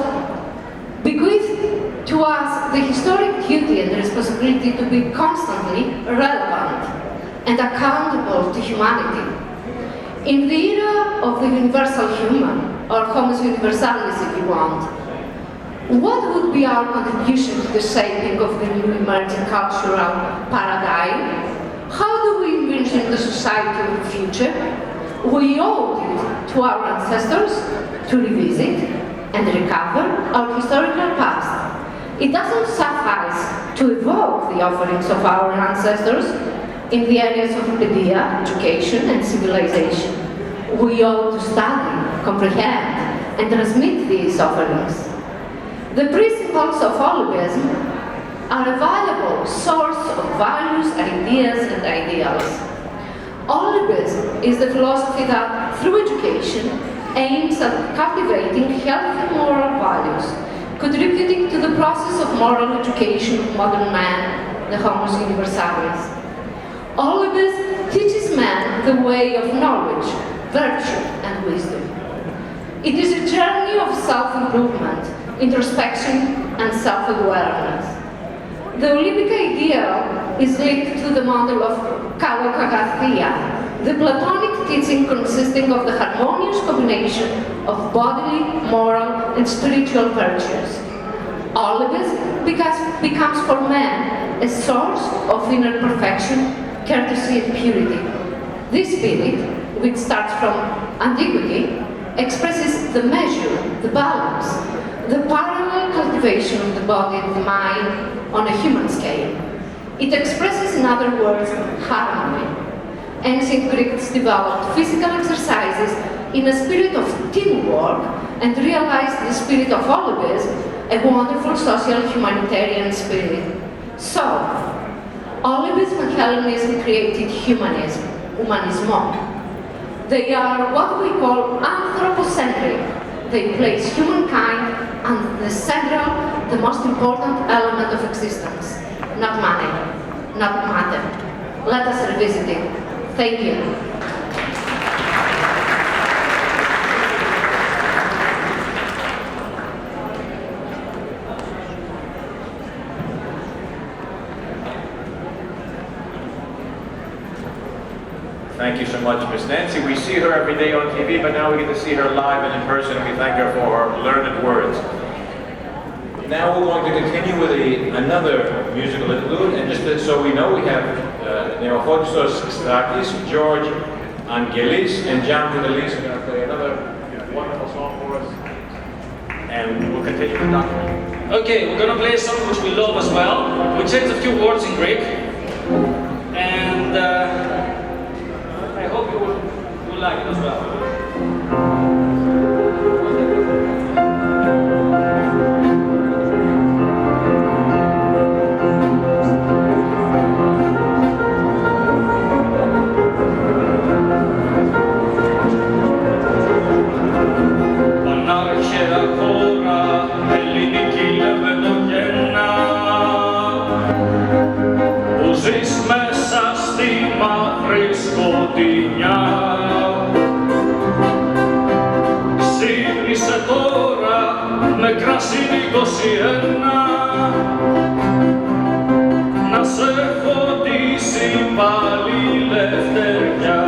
bequeathed to us the historic duty and responsibility to be constantly relevant and accountable to humanity. In the era of the universal human, or Homo universalis if you want, what would be our contribution to the shaping of the new emerging cultural paradigm? How do we envision the society of the future? We owe it to our ancestors to revisit and recover our historical past. It doesn't suffice to evoke the offerings of our ancestors in the areas of idea, education, and civilization. We ought to study, comprehend, and transmit these offerings. The principles of Olympism are a valuable source of values, ideas, and ideals. Olympism is the philosophy that, through education, aims at cultivating healthy moral values, contributing to the process of moral education of modern man, the Homo universalis. Olympism teaches man the way of knowledge, virtue, and wisdom. It is a journey of self-improvement, introspection, and self-awareness. The Olympic ideal is linked to the model of kalokagathia, the Platonic teaching consisting of the harmonious combination of bodily, moral, and spiritual virtues. Olympism becomes for man a source of inner perfection, courtesy, and purity. This spirit, which starts from antiquity, expresses the measure, the balance, the parallel cultivation of the body and the mind on a human scale. It expresses, in other words, harmony. Ancient Greeks developed physical exercises in a spirit of teamwork and realized the spirit of Olympism, a wonderful social humanitarian spirit. So, Olympism and Hellenism created humanism, humanismo. They are what we call anthropocentric. They place humankind as the central, the most important element of existence. Not money, not matter. Let us revisit it. Thank you. Thank you so much, Miss Nancy. We see her every day on TV, but now we get to see her live and in person, and we thank her for her learned words. Now we're going to continue with another musical interlude, and just so we know, we have Neophotistos Strakis, George Angelis, and John Kudelis are going to play another wonderful song for us, and we'll continue with Dr. Okay, we're going to play a song which we love as well. We changed a few words in Greek, and I hope you will like it as well. Πανάρχαια χώρα, ελληνική λεβεντογένα, που ζεις μέσα στη μαύρη σκοτεινιά. Ξύπνησε τώρα με κρασί 21, να σε φωτίσει πάλι η λευτεριά.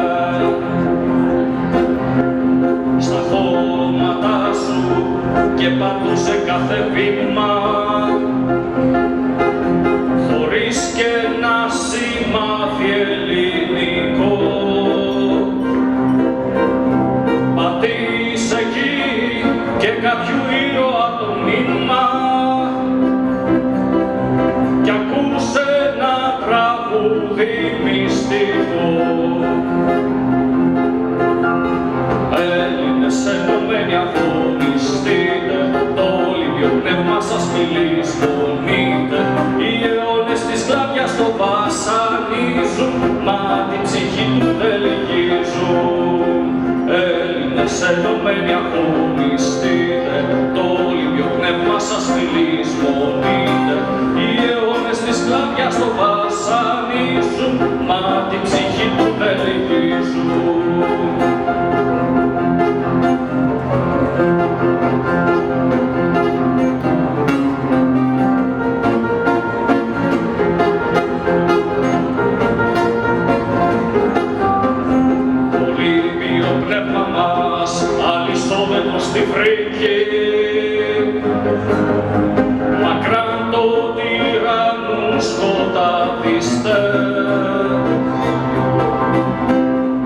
Στα χώματα σου και παντού σε κάθε βήμα, χωρίς και ένα σημάδι ελληνικό. Πατείς εκεί και κάποιου ήρωα το μνήμα κι ακούσε ένα τραγούδι μυστικό. Έλληνες ενωμένοι αγωνιστείτε, το Ολυμπιακό Πνεύμα σας μιλήσπονείτε. Οι αιώνες της σκλαβιάς το βασανίζουν, μα την ψυχή του ενωμένοι αγωνιστείτε, το Ολυμπιακό πνεύμα σας φιλισμονείτε. Οι αιώνες της σκλαβιάς το βασανίζουν, μα την ψυχή του ελπίζουν. Στη φρίκη, μακράν το τυράννου σκοταδίστε,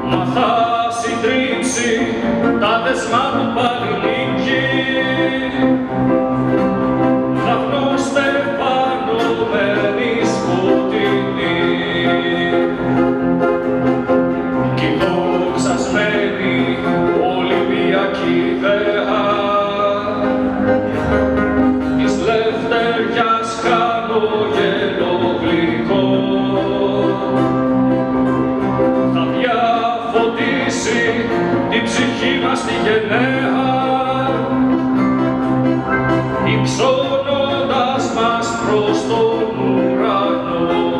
μα θα συντρίψει τα δεσμά του παλινίκη, θα γνώστε πανωμένοι σκοτεινοί, κι δοξασμένοι Ολυμπιακοί ιδέα της λευτεριάς χαμόγελο γλυκό θα διαφωτίσει την ψυχή μας τη γενναία, υψώνοντας μας προς τον ουρανό.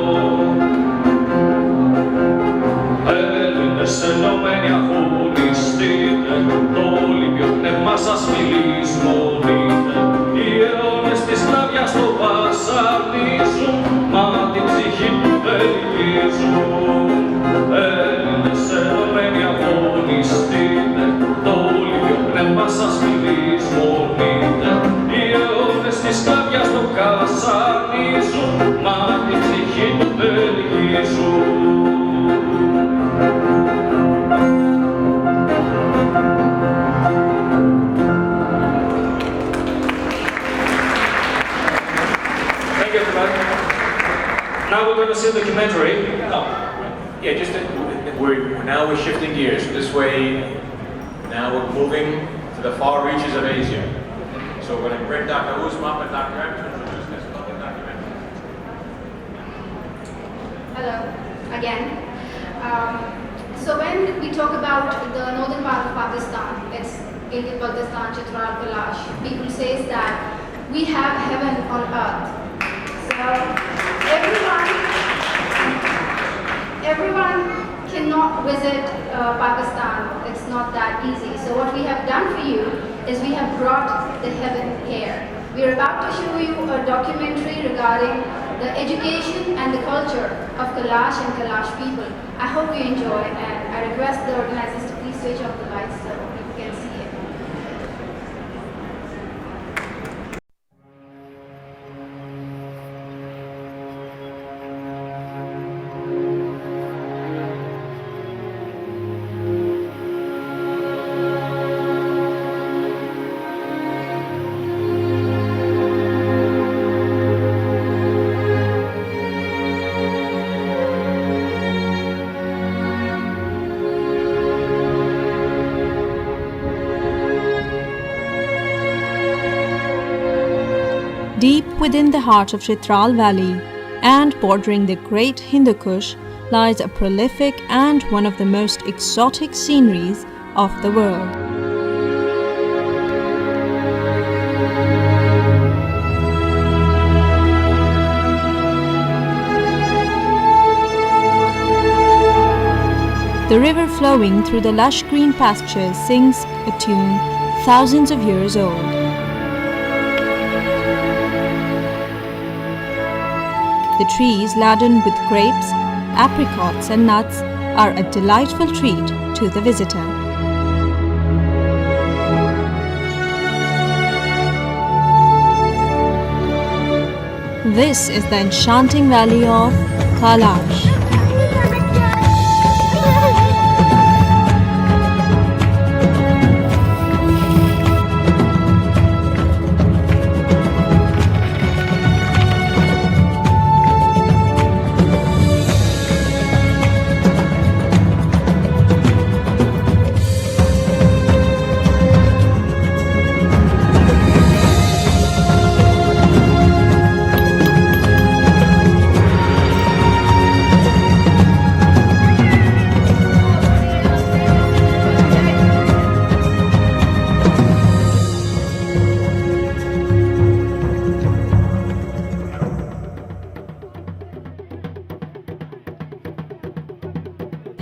Έλληνες ενωμένοι αγωνιστείτε, το Ολυμπιακό πνεύμα σας φιλισμονείτε. Οι αιώνες της σκλαβιάς το βασανίζουν, μα την ψυχή του ελπίζουν. Έλληνες ενωμένοι αγωνιστείτε, το Ολυμπιακό πνεύμα σας φιλισμονείτε. Οι αιώνες της σκλαβιάς το βασανίζουν, μα την ψυχή του ελπίζουν. Now we're going to see a documentary. Yeah, just we're shifting gears. This way, now we're moving to the far reaches of Asia. So we're going to bring Dr. Usman and Dr. M to introduce this documentary. Hello, again. So when we talk about the northern part of Pakistan, it's Gilgit-Baltistan, Chitral, Kalash, people say that we have heaven on earth. So everyone cannot visit Pakistan. It's not that easy. So what we have done for you is we have brought the heaven here. We are about to show you a documentary regarding the education and the culture of Kalash and Kalash people. I hope you enjoy, and I request the organizers to please switch off the lights so people can see it. Deep within the heart of Chitral Valley and bordering the great Hindu Kush lies a prolific and one of the most exotic sceneries of the world. The river flowing through the lush green pastures sings a tune thousands of years old. The trees laden with grapes, apricots and nuts are a delightful treat to the visitor. This is the enchanting valley of Kalash.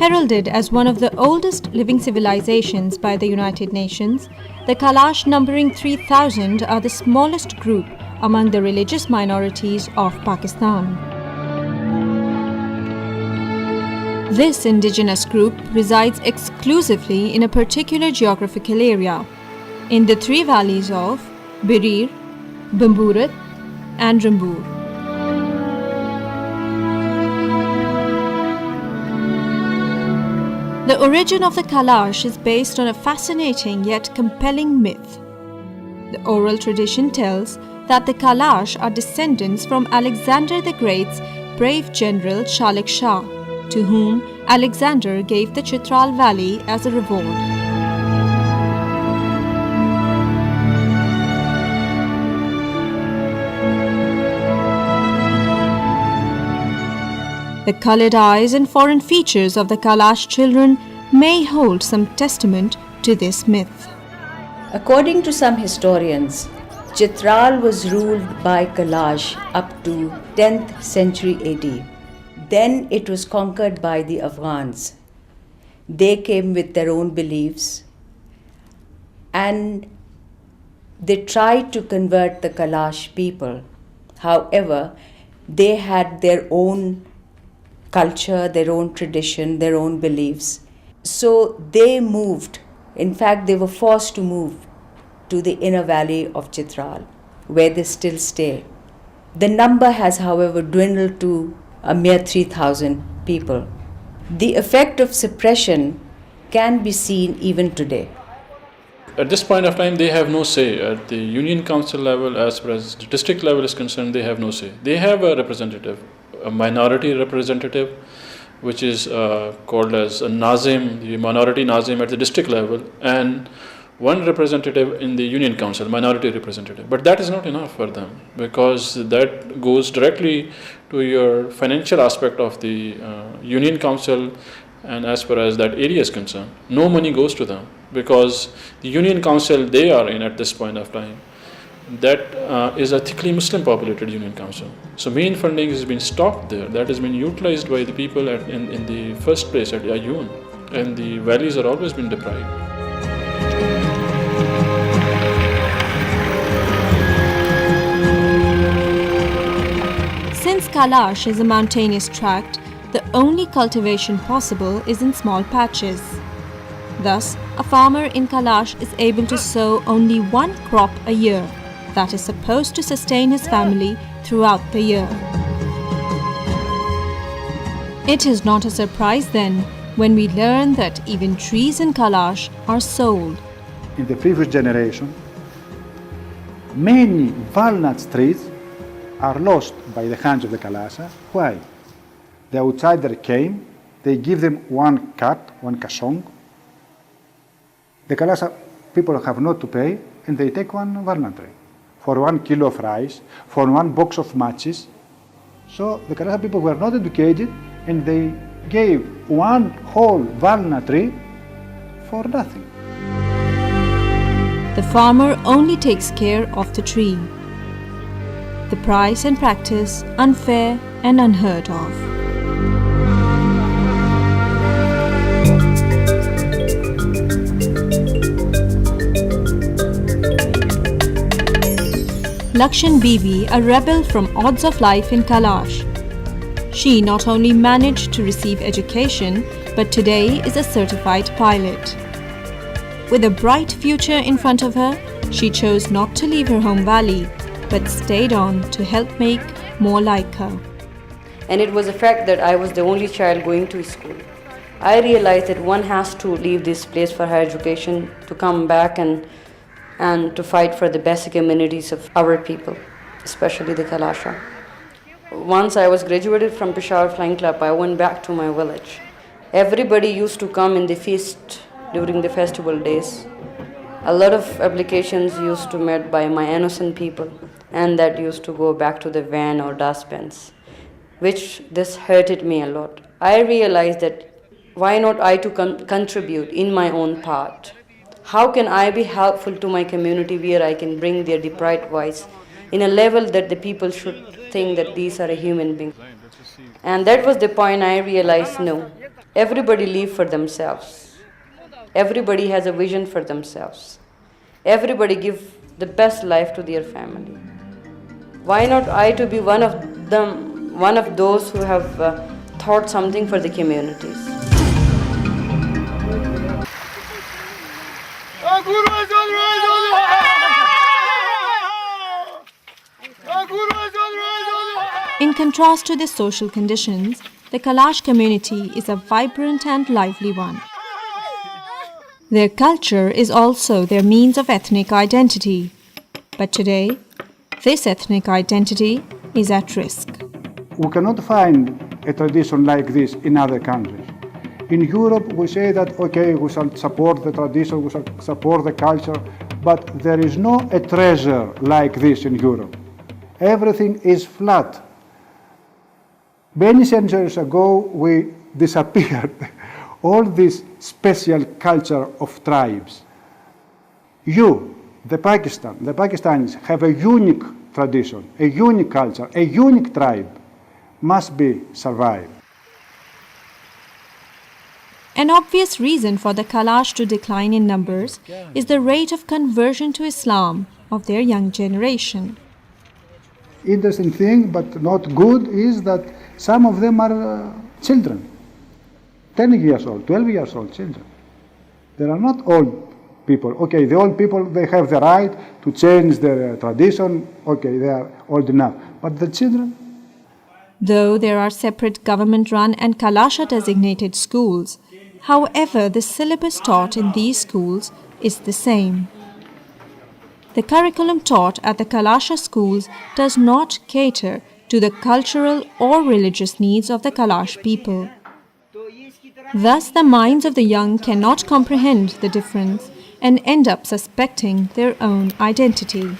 Heralded as one of the oldest living civilizations by the United Nations, the Kalash, numbering 3,000, are the smallest group among the religious minorities of Pakistan. This indigenous group resides exclusively in a particular geographical area, in the three valleys of Birir, Bamburat and Rambur. The origin of the Kalash is based on a fascinating yet compelling myth. The oral tradition tells that the Kalash are descendants from Alexander the Great's brave general Shalik Shah, to whom Alexander gave the Chitral Valley as a reward. The coloured eyes and foreign features of the Kalash children may hold some testament to this myth. According to some historians, Chitral was ruled by Kalash up to 10th century AD. Then it was conquered by the Afghans. They came with their own beliefs and they tried to convert the Kalash people. However, they had their own culture, their own tradition, their own beliefs. So they moved. In fact, they were forced to move to the inner valley of Chitral, where they still stay. The number has, however, dwindled to a mere 3,000 people. The effect of suppression can be seen even today. At this point of time, they have no say. At the Union Council level, as far as the district level is concerned, they have no say. They have a representative, a minority representative, which is called as a Nazim, the minority Nazim at the district level, and one representative in the Union Council, minority representative. But that is not enough for them, because that goes directly to your financial aspect of the Union Council, and as far as that area is concerned, no money goes to them, because the Union Council they are in at this point of time, that is a thickly Muslim populated Union Council. So main funding has been stopped there. That has been utilized by the people in the first place at Ayun, and the valleys are always been deprived. Since Kalash is a mountainous tract, the only cultivation possible is in small patches. Thus, a farmer in Kalash is able to sow only one crop a year that is supposed to sustain his family throughout the year. It is not a surprise then when we learn that even trees in Kalash are sold. In the previous generation, many walnut trees are lost by the hands of the Kalasa. Why? The outsider came, they give them one cut, one kasong. The Kalasa people have not to pay, and they take one walnut tree for 1 kilo of rice, for one box of matches. So the Kalasa people were not educated, and they gave one whole walnut tree for nothing. The farmer only takes care of the tree. The price and practice unfair and unheard of. Lakshan Bibi, a rebel from odds of life in Kalash. She not only managed to receive education, but today is a certified pilot. With a bright future in front of her, she chose not to leave her home valley, but stayed on to help make more like her. And it was a fact that I was the only child going to school. I realized that one has to leave this place for higher education to come back and to fight for the basic amenities of our people, especially the Kalasha. Once I was graduated from Peshawar Flying Club, I went back to my village. Everybody used to come in the feast during the festival days. A lot of applications used to be made by my innocent people, and that used to go back to the van or dustbins, which this hurted me a lot. I realized that why not I to contribute in my own part? How can I be helpful to my community where I can bring their deprived voice in a level that the people should think that these are a human being? And that was the point I realized, no, Everybody live for themselves. Everybody has a vision for themselves. Everybody give the best life to their family. Why not I to be one of them, one of those who have thought something for the communities? In contrast to the social conditions, the Kalash community is a vibrant and lively one. Their culture is also their means of ethnic identity. But today, this ethnic identity is at risk. We cannot find a tradition like this in other countries. In Europe, we say that, okay, we shall support the tradition, we shall support the culture, but there is no a treasure like this in Europe. Everything is flat. Many centuries ago, we disappeared all this special culture of tribes. The Pakistanis have a unique tradition, a unique culture, a unique tribe, must be survived. An obvious reason for the Kalash to decline in numbers is the rate of conversion to Islam of their young generation. Interesting thing, but not good, is that some of them are children, 10 years old, 12 years old children. They are not old people. Okay, the old people, they have the right to change their tradition. Okay, they are old enough. But the children? Though there are separate government-run and Kalasha-designated schools, however, the syllabus taught in these schools is the same. The curriculum taught at the Kalasha schools does not cater to the cultural or religious needs of the Kalash people. Thus, the minds of the young cannot comprehend the difference and end up suspecting their own identity.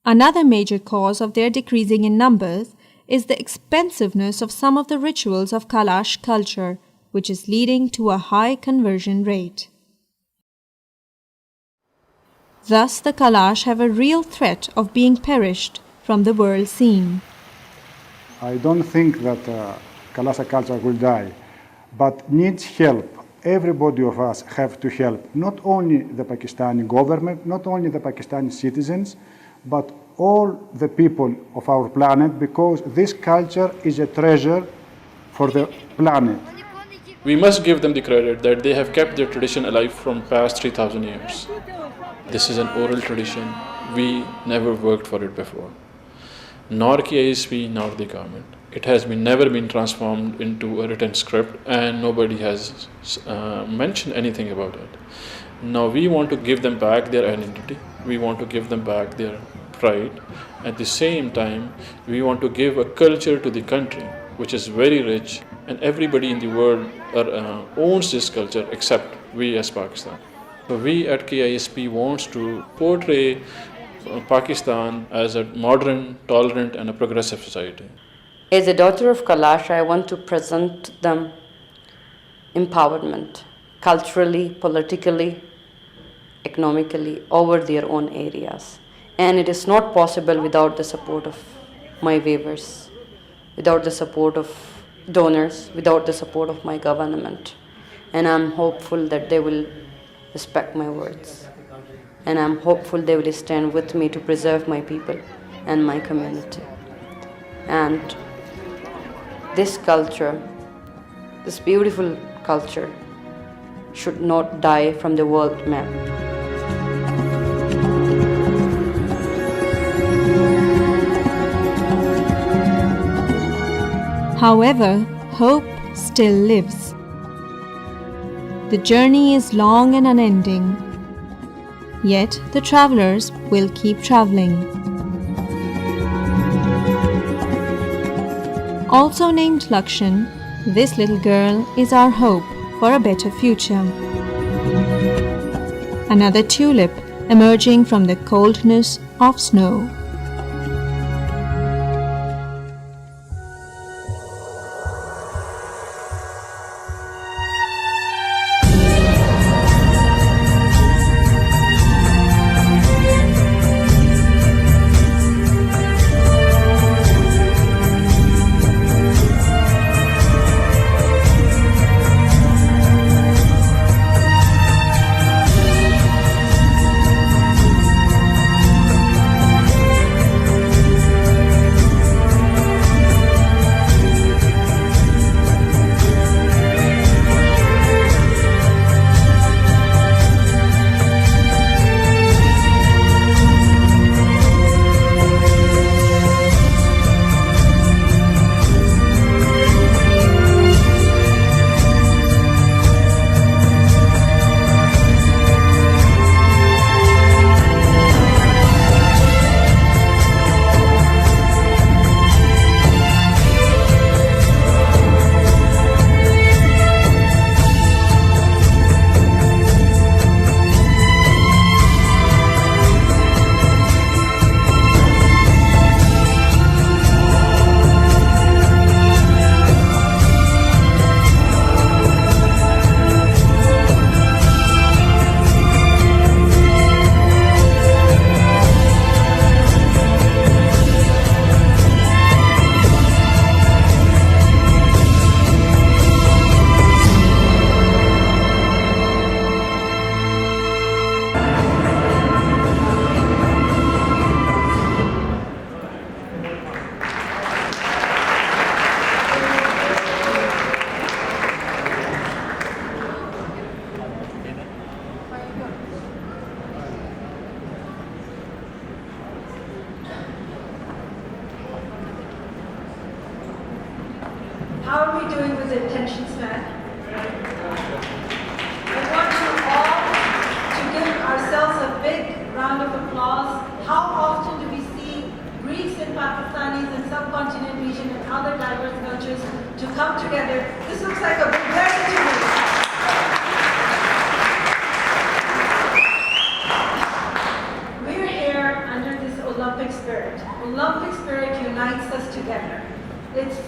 Another major cause of their decreasing in numbers is the expensiveness of some of the rituals of Kalash culture, which is leading to a high conversion rate. Thus, the Kalash have a real threat of being perished from the world scene. I don't think that Kalasa culture will die, but needs help. Everybody of us have to help, not only the Pakistani government, not only the Pakistani citizens, but all the people of our planet, because this culture is a treasure for the planet. We must give them the credit that they have kept their tradition alive from past 3,000 years. This is an oral tradition. We never worked for it before. Nor KISP, nor the government. It has never been transformed into a written script, and nobody has mentioned anything about it. Now we want to give them back their identity. We want to give them back their pride. At the same time, we want to give a culture to the country, which is very rich, and everybody in the world owns this culture except we as Pakistan. So we at KISP wants to portray Pakistan as a modern, tolerant, and a progressive society. As a daughter of Kalash, I want to present them empowerment, culturally, politically, economically, over their own areas. And it is not possible without the support of my weavers, without the support of donors, without the support of my government. And I'm hopeful that they will respect my words. And I'm hopeful they will stand with me to preserve my people and my community. And this culture, this beautiful culture, should not die from the world map. However, hope still lives. The journey is long and unending, yet the travelers will keep traveling. Also named Lakshan, this little girl is our hope for a better future. Another tulip emerging from the coldness of snow. How are we doing with the attention span? I want you all to give ourselves a big round of applause. How often do we see Greeks and Pakistanis and subcontinent region and other diverse cultures to come together? This looks like a big wedding to me. We're here under this Olympic spirit. Olympic spirit unites us together. It's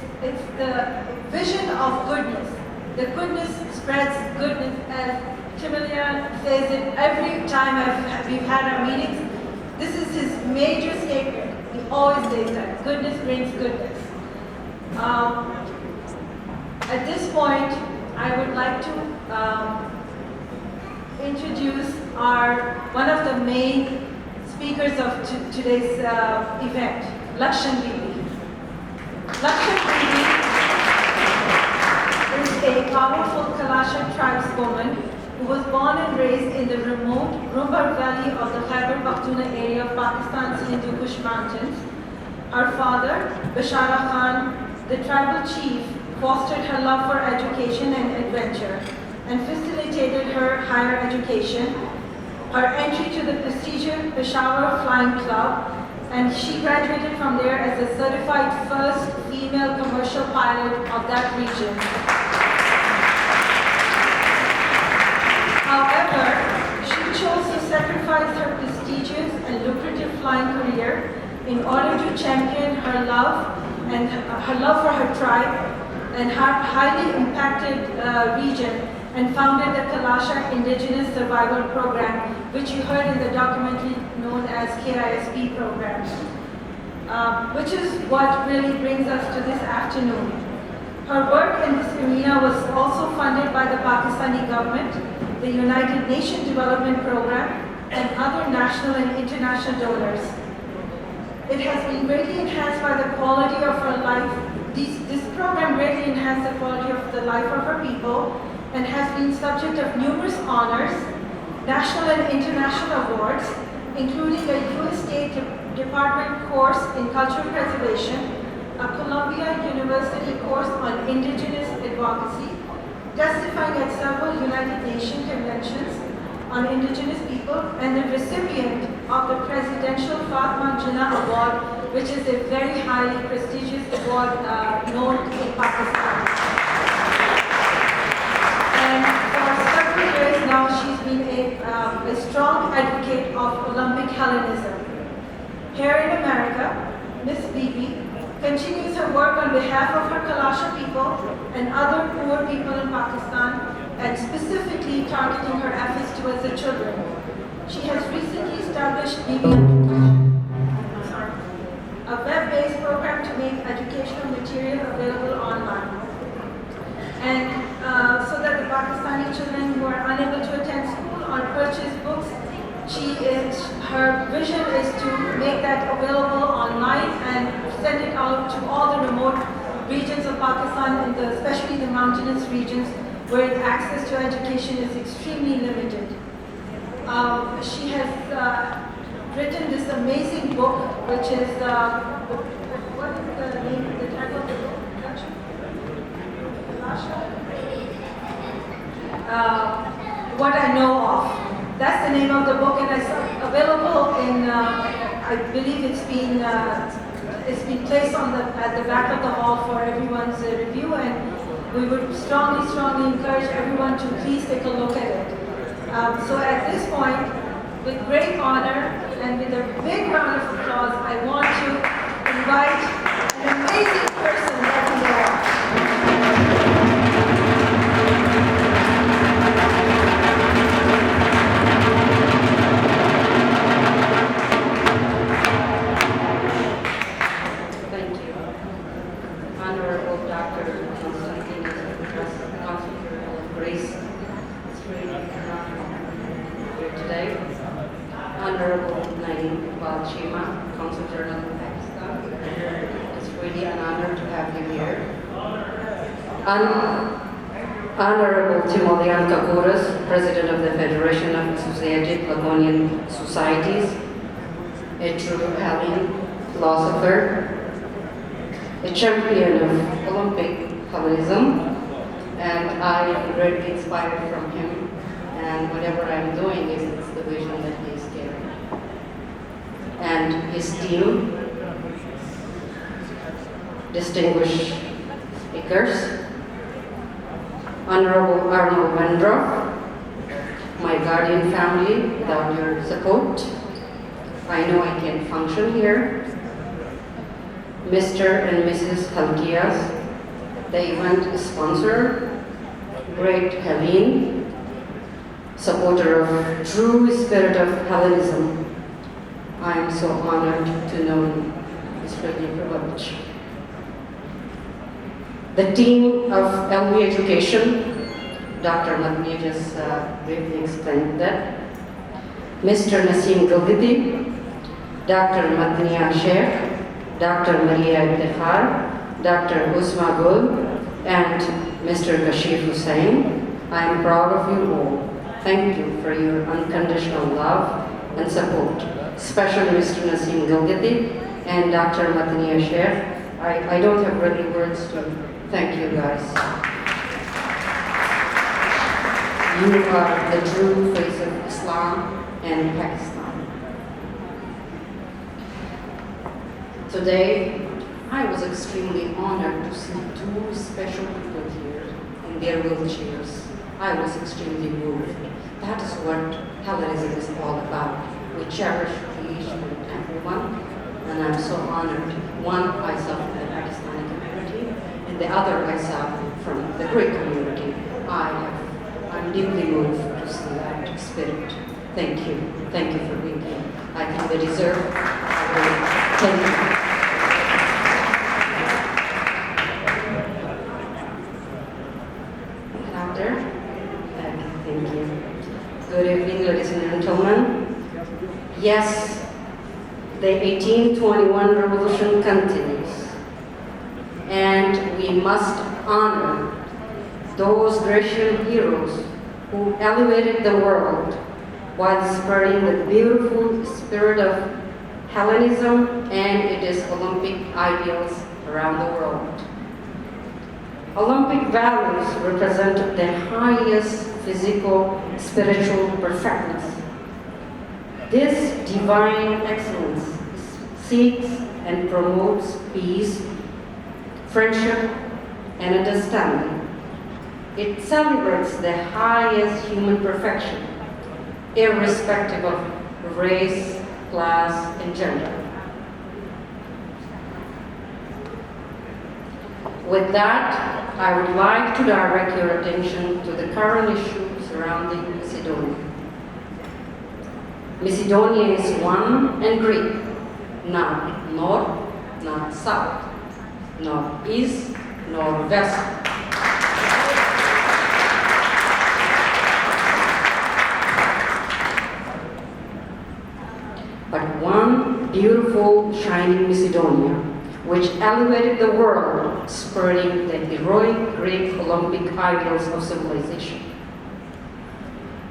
the vision of goodness. The goodness spreads goodness, as Timoleon says it every time we've had our meetings. This is his major statement. He always says that goodness brings goodness. At this point, I would like to introduce one of the main speakers of today's event, Lakshan Bibi. Lakshan Bibi is a powerful Kalasa tribeswoman who was born and raised in the remote Rumbar Valley of the Khyber Pakhtunkhwa area of Pakistan's Hindu Kush Mountains. Her father, Bashara Khan, the tribal chief, fostered her love for education and adventure and facilitated her higher education. Her entry to the prestigious Peshawar Flying Club, and she graduated from there as a certified first female commercial pilot of that region. However, she chose to sacrifice her prestigious and lucrative flying career in order to champion her love for her tribe and her highly impacted region, and founded the Kalasa Indigenous Survival Program, which you heard in the documentary known as KISP program, which is what really brings us to this afternoon. Her work in this arena was also funded by the Pakistani government, the United Nations Development Program, and other national and international donors. It has been greatly enhanced by the quality of her life. This program greatly enhanced the quality of the life of her people and has been subject of numerous honors, national and international awards, including a U.S. State Department course in cultural preservation, a Columbia University course on indigenous advocacy, testifying at several United Nations conventions on indigenous people, and the recipient of the Presidential Fatma Jinnah Award, which is a very highly prestigious award known in Pakistan. And for several years now, she's been a strong advocate of Olympic Hellenism. Here in America, Ms. Bibi continues her work on behalf of her Kalasa people and other poor people in Pakistan, and specifically targeting her efforts towards the children. She has recently established Bibi a web-based program to make educational material available online. And so that the Pakistani children who are unable to attend school or purchase books, her vision is to make that available online and send it out to all the remote regions of Pakistan, especially the mountainous regions where access to education is extremely limited. She has written this amazing book, which is, what is the name, the title of the book? What I Know Of. That's the name of the book, and it's available in, I believe it's been placed at the back of the hall for everyone's review, and we would strongly encourage everyone to please take a look at it. So at this point, with great honor and with a big round of applause, I want to invite an amazing person that we know. Thank you. Honorable Dr. Consul of Grace, it's really an honor here today. Honorable Naeem Balchima, Consul General of Pakistan. It's really an honor to have you here. Honorable Timoleyon Kakuru, President of the Federation of Associated Laconian Societies, a true Hellenic philosopher, a champion of Olympic Hellenism, and I am greatly inspired from him, and whatever I'm doing it's the vision that he is carrying. And his team, distinguished speakers, Honorable Arnold Wendroff, my guardian family, without your support, I know I can't function here. Mr. and Mrs. Halkias, the event sponsor, great Helene, supporter of true spirit of Hellenism. I am so honored to know him. It's really a privilege. The team of LV Education, Dr. Madni just briefly explained that. Mr. Nasim Gilgiti, Dr. Madniya Sheikh, Dr. Maria Iftihar, Dr. Usma Gul, and Mr. Kashif Hussain. I am proud of you all. Thank you for your unconditional love and support. Especially Mr. Nasim Gilgiti and Dr. Madniya Sheikh. I don't have really words to thank you guys. You are the true face of Islam and Pakistan. Today, I was extremely honored to see two special people here in their wheelchairs. I was extremely moved. That is what Hellenism is all about. We cherish each and everyone, and I'm so honored. One I saw from the Pakistani community, and the other I saw from the Greek community. I'm deeply moved to see that spirit. Thank you. Thank you for being here. I think they deserve thank you. Thank you. Good evening, ladies and gentlemen. Yes, the 1821 revolution continues, and we must honor those Grecian heroes who elevated the world while spreading the beautiful spirit of Hellenism and its Olympic ideals around the world. Olympic values represent the highest physical, spiritual perfectness. This divine excellence seeks and promotes peace, friendship, and understanding. It celebrates the highest human perfection, irrespective of race, class, and gender. With that, I would like to direct your attention to the current issue surrounding Macedonia. Macedonia is one and Greek, not north, not south, not east, nor west. But one beautiful, shining Macedonia, which elevated the world, spreading the heroic Greek Olympic ideals of civilization.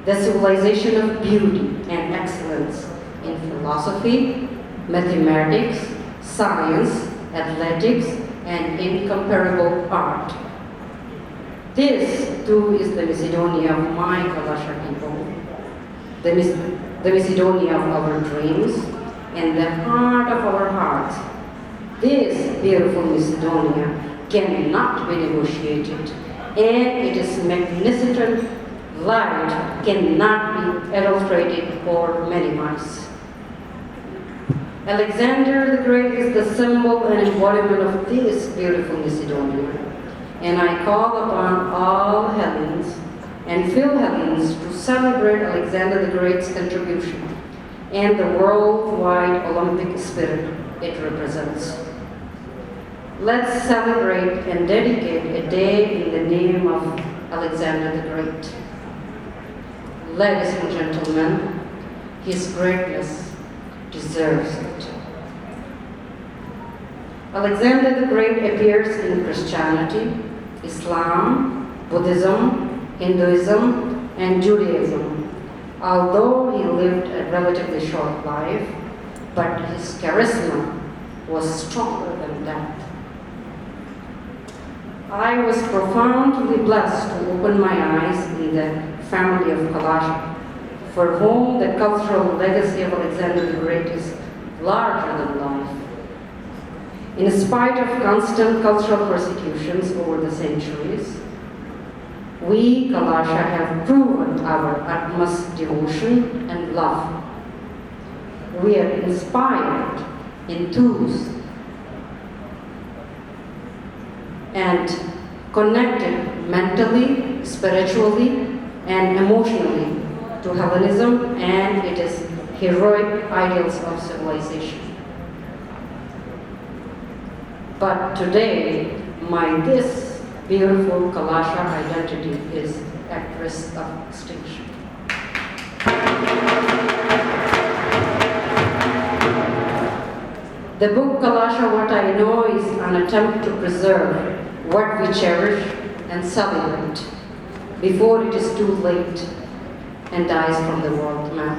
The civilization of beauty and excellence in philosophy, mathematics, science, athletics, and incomparable art. This, too, is the Macedonia of my Kalasha people, the Macedonia of our dreams, and the heart of our hearts. This beautiful Macedonia cannot be negotiated, and its magnificent light cannot be adulterated or minimized. Alexander the Great is the symbol and embodiment of this beautiful Macedonia, and I call upon all Hellenes and Phil-Hellenes to celebrate Alexander the Great's contribution and the worldwide Olympic spirit it represents. Let's celebrate and dedicate a day in the name of Alexander the Great. Ladies and gentlemen, his greatness deserves it. Alexander the Great appears in Christianity, Islam, Buddhism, Hinduism, and Judaism. Although he lived a relatively short life, but his charisma was stronger than that. I was profoundly blessed to open my eyes in the family of Kalasa, for whom the cultural legacy of Alexander the Great is larger than life. In spite of constant cultural persecutions over the centuries, we, Kalasa, have proven our utmost devotion and love. We are inspired, enthused, and connected mentally, spiritually, and emotionally to Hellenism and its heroic ideals of civilization. But today, this beautiful Kalasa identity is at risk of extinction. The book Kalasa, What I Know, is an attempt to preserve what we cherish and celebrate before it is too late and dies from the world map.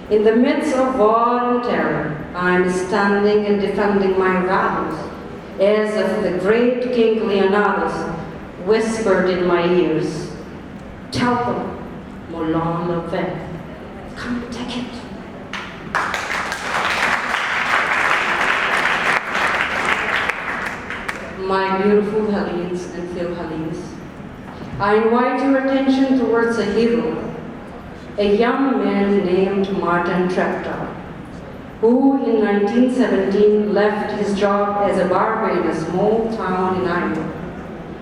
In the midst of war and terror, I am standing and defending my values, as if the great King Leonidas whispered in my ears, "Tell them, Moulin Levin, come take it." My beautiful Hellenes and Phil-Hellenes, I invite your attention towards a hero, a young man named Martin Treptow, who in 1917 left his job as a barber in a small town in Iowa,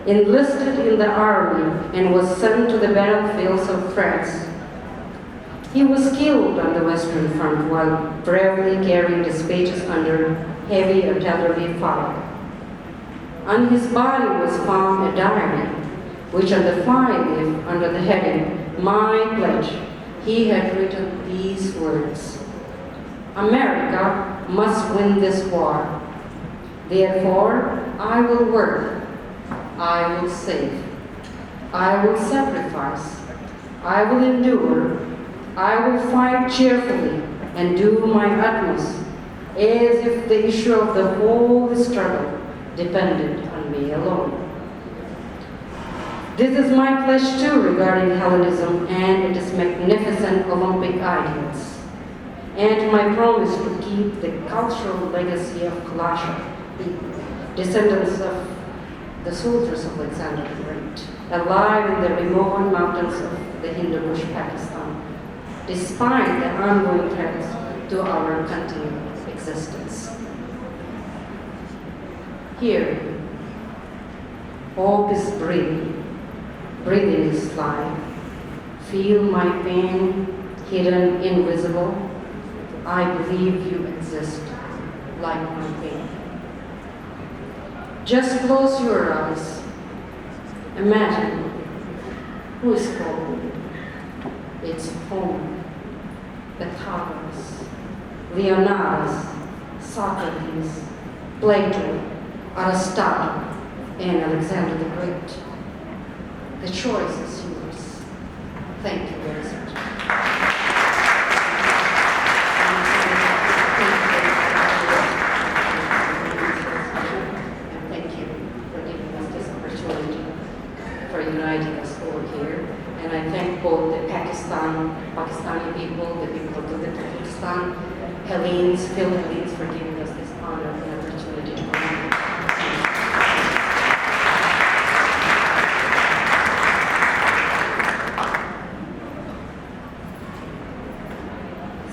enlisted in the army, and was sent to the battlefields of France. He was killed on the Western Front while bravely carrying dispatches under heavy artillery fire. On his body was found a diary, which on the fly-leaf under the heading, "My Pledge," he had written these words: "America must win this war. Therefore, I will work, I will save, I will sacrifice, I will endure, I will fight cheerfully and do my utmost, as if the issue of the whole struggle depended on me alone." This is my pledge too regarding Hellenism and its magnificent Olympic ideals, and my promise to keep the cultural legacy of Kalasa, the descendants of the soldiers of Alexander the Great, alive in the remote mountains of the Hindu Kush, Pakistan, despite the ongoing threats to our continued existence. Here, hope is breathing, breathing is life. Feel my pain, hidden, invisible. I believe you exist, like my pain. Just close your eyes. Imagine who is calling. It's home. Pythagoras, Leonidas, Socrates, Plato, Aristotle, and Alexander the Great. The choice is yours. Thank you very much. And thank you for giving us this opportunity, for uniting us all here. And I thank both the Pakistani people, the people of the Pakistan, Hellenes, Phil-Hellenes, for giving us this honor and opportunity to come.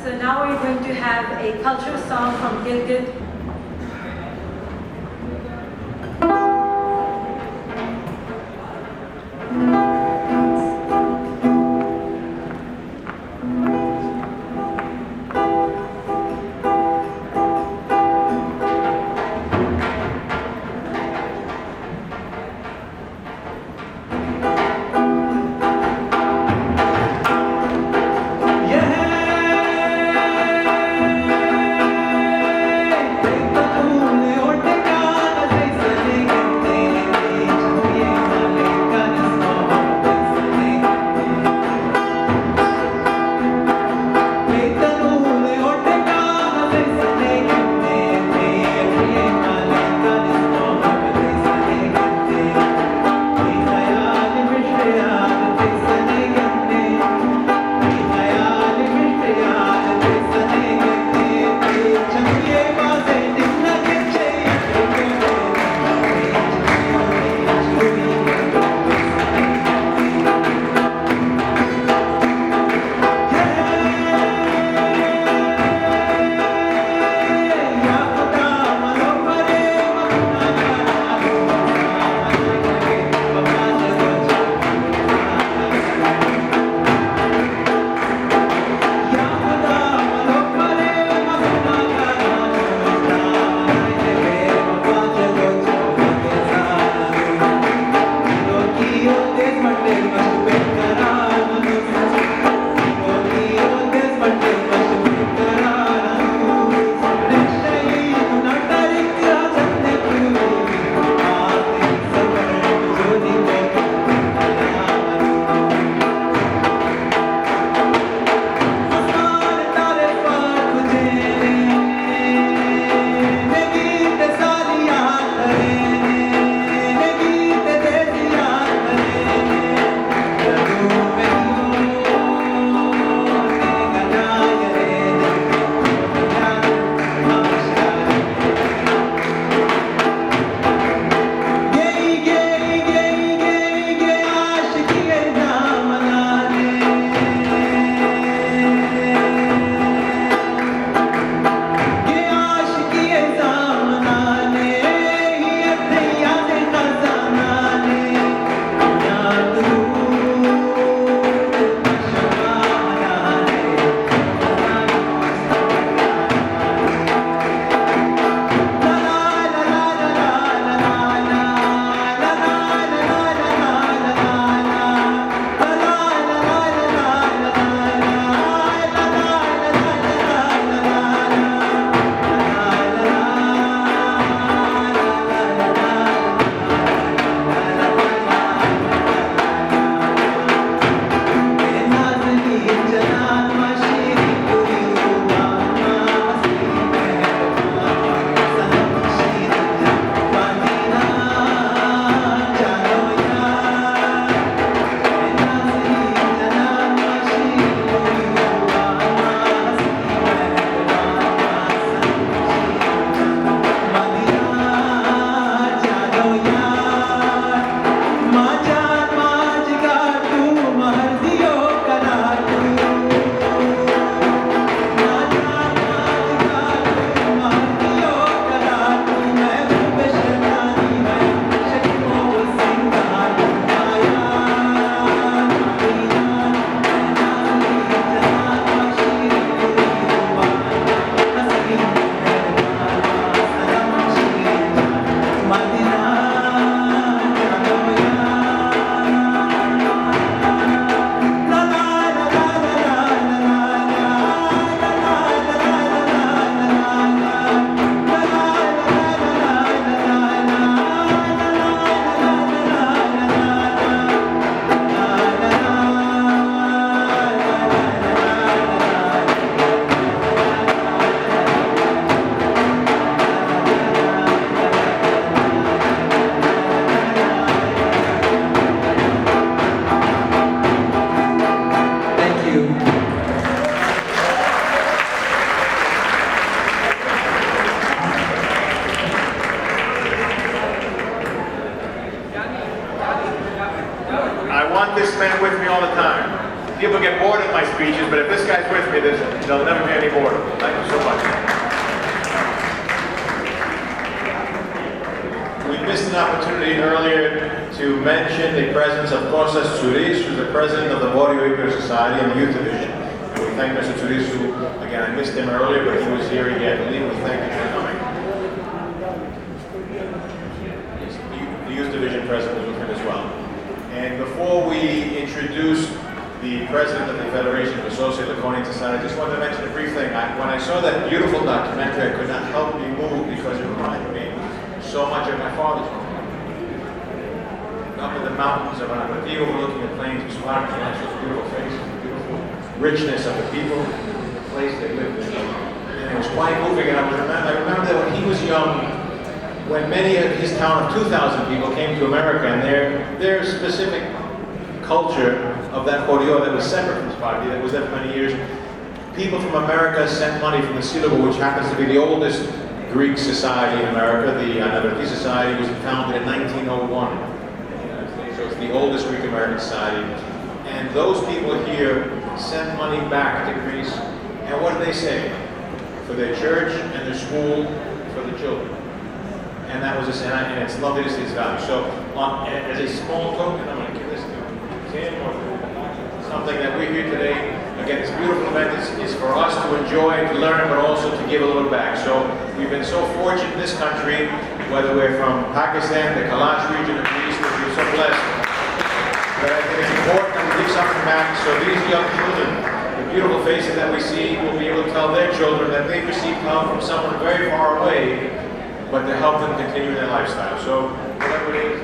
So now we're going to have a cultural song from Gilgit. Yeah. speeches, but if this guy's with me, there'll never be any more. Thank you so much. We missed an opportunity earlier to mention the presence of Kostas Tsouris, who's the president of the Warrior Equal Society and the Youth Division. And we thank Mr. Tsouris, who, again, I missed him earlier, but he was here, he had to leave. We thank you for coming. The Youth Division president was with him as well. And before we introduce the president of the Federation of Associated Laconian Society, I just wanted to mention a brief thing. When I saw that beautiful documentary, I could not help be moved because it reminded me so much of my father's home. Up in the mountains of Areti, overlooking the plains of Sparta, those beautiful faces, the beautiful richness of the people, the place they lived in. And it was quite moving, and I remember that when he was young, when many of his town of 2,000 people came to America, and their specific culture of that Horior that was separate from Sparta, that was there for many years, people from America sent money from the Syllable, which happens to be the oldest Greek society in America. The Areti Society was founded in 1901. So it's the oldest Greek American society. And those people here sent money back to Greece. And what did they say? For their church and their school, for the children. And that was and it's lovely to see its value. So as a small token, I'm going to give this to Tim, or something that we're here today. Again, this beautiful event is for us to enjoy, to learn, but also to give a little back. So we've been so fortunate in this country, whether we're from Pakistan, the Kalás region of Greece, that we're so blessed. But I think it's important that we give something back so these young children, the beautiful faces that we see, will be able to tell their children that they've received help from someone very far away, but to help them continue their lifestyle. So whatever it is,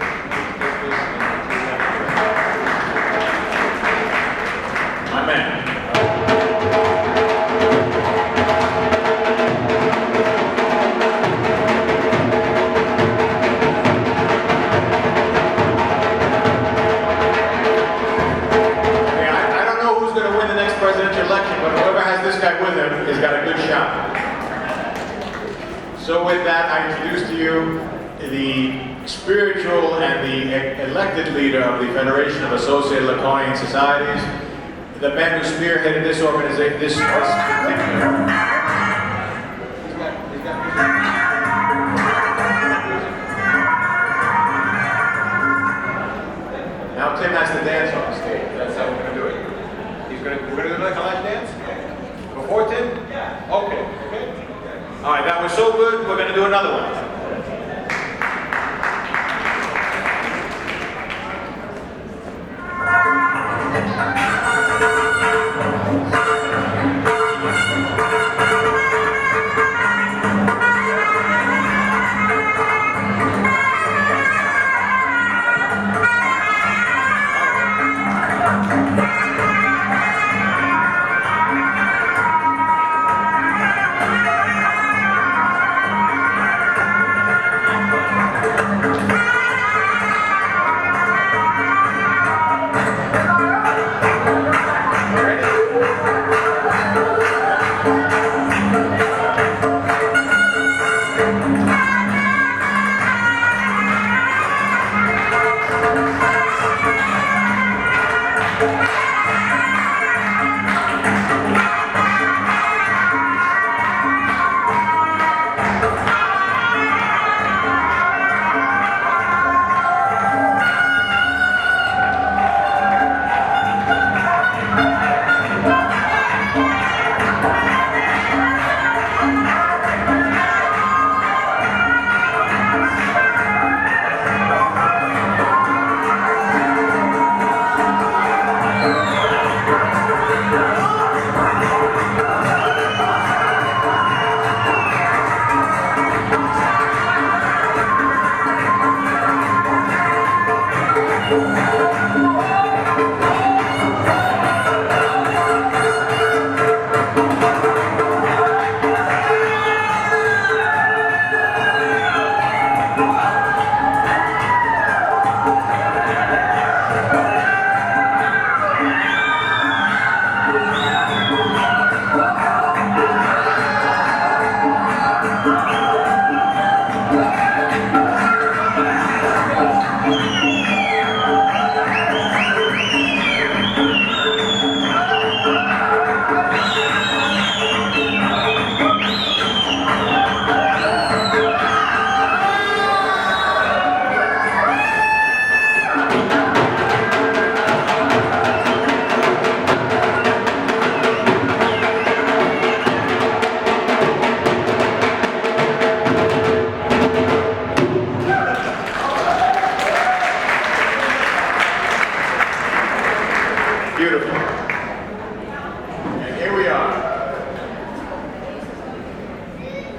my man. This guy with him has got a good shot. So with that, I introduce to you the spiritual and the elected leader of the Federation of Associated Laconian Societies, the man who spearheaded this organization, this particular. Now Tim has to dance on the stage. That's how we're going to do it. We're going to do the Kalás dance? Before Tim? Yeah. Okay. All right, that was so good, we're going to do another one.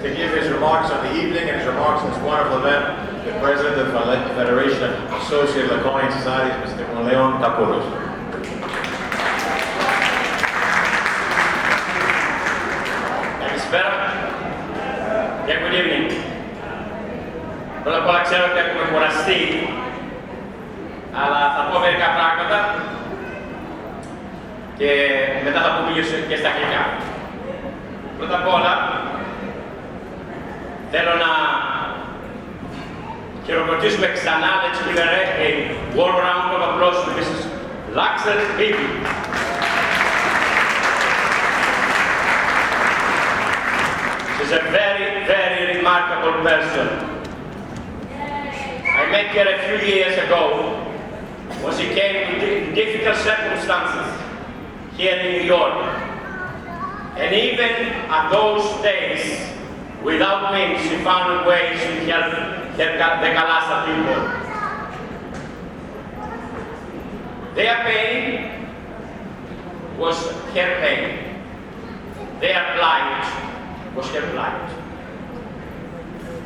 to give his remarks on the evening and his remarks on this wonderful event, the President of the Federation of Associated Laconian Societies, Mr. Timolέων, Κακούρου. Καλησπέρα και good evening. Πρώτα απ' όλα ξέρω ότι έχουμε κουραστεί, αλλά θα πω μερικά πράγματα και μετά θα πούμε και στα αγγλικά. Πρώτα απ' όλα, θέλω να χειροκροτήσουμε ξανά, let's give a warm round of applause to Mrs. Laxel Bibi. She's a very, very remarkable person. I met her a few years ago when she came in difficult circumstances here in New York. And even at those days, without means, she found ways to help the Kalasa people. Their pain was her pain. Their plight was her plight.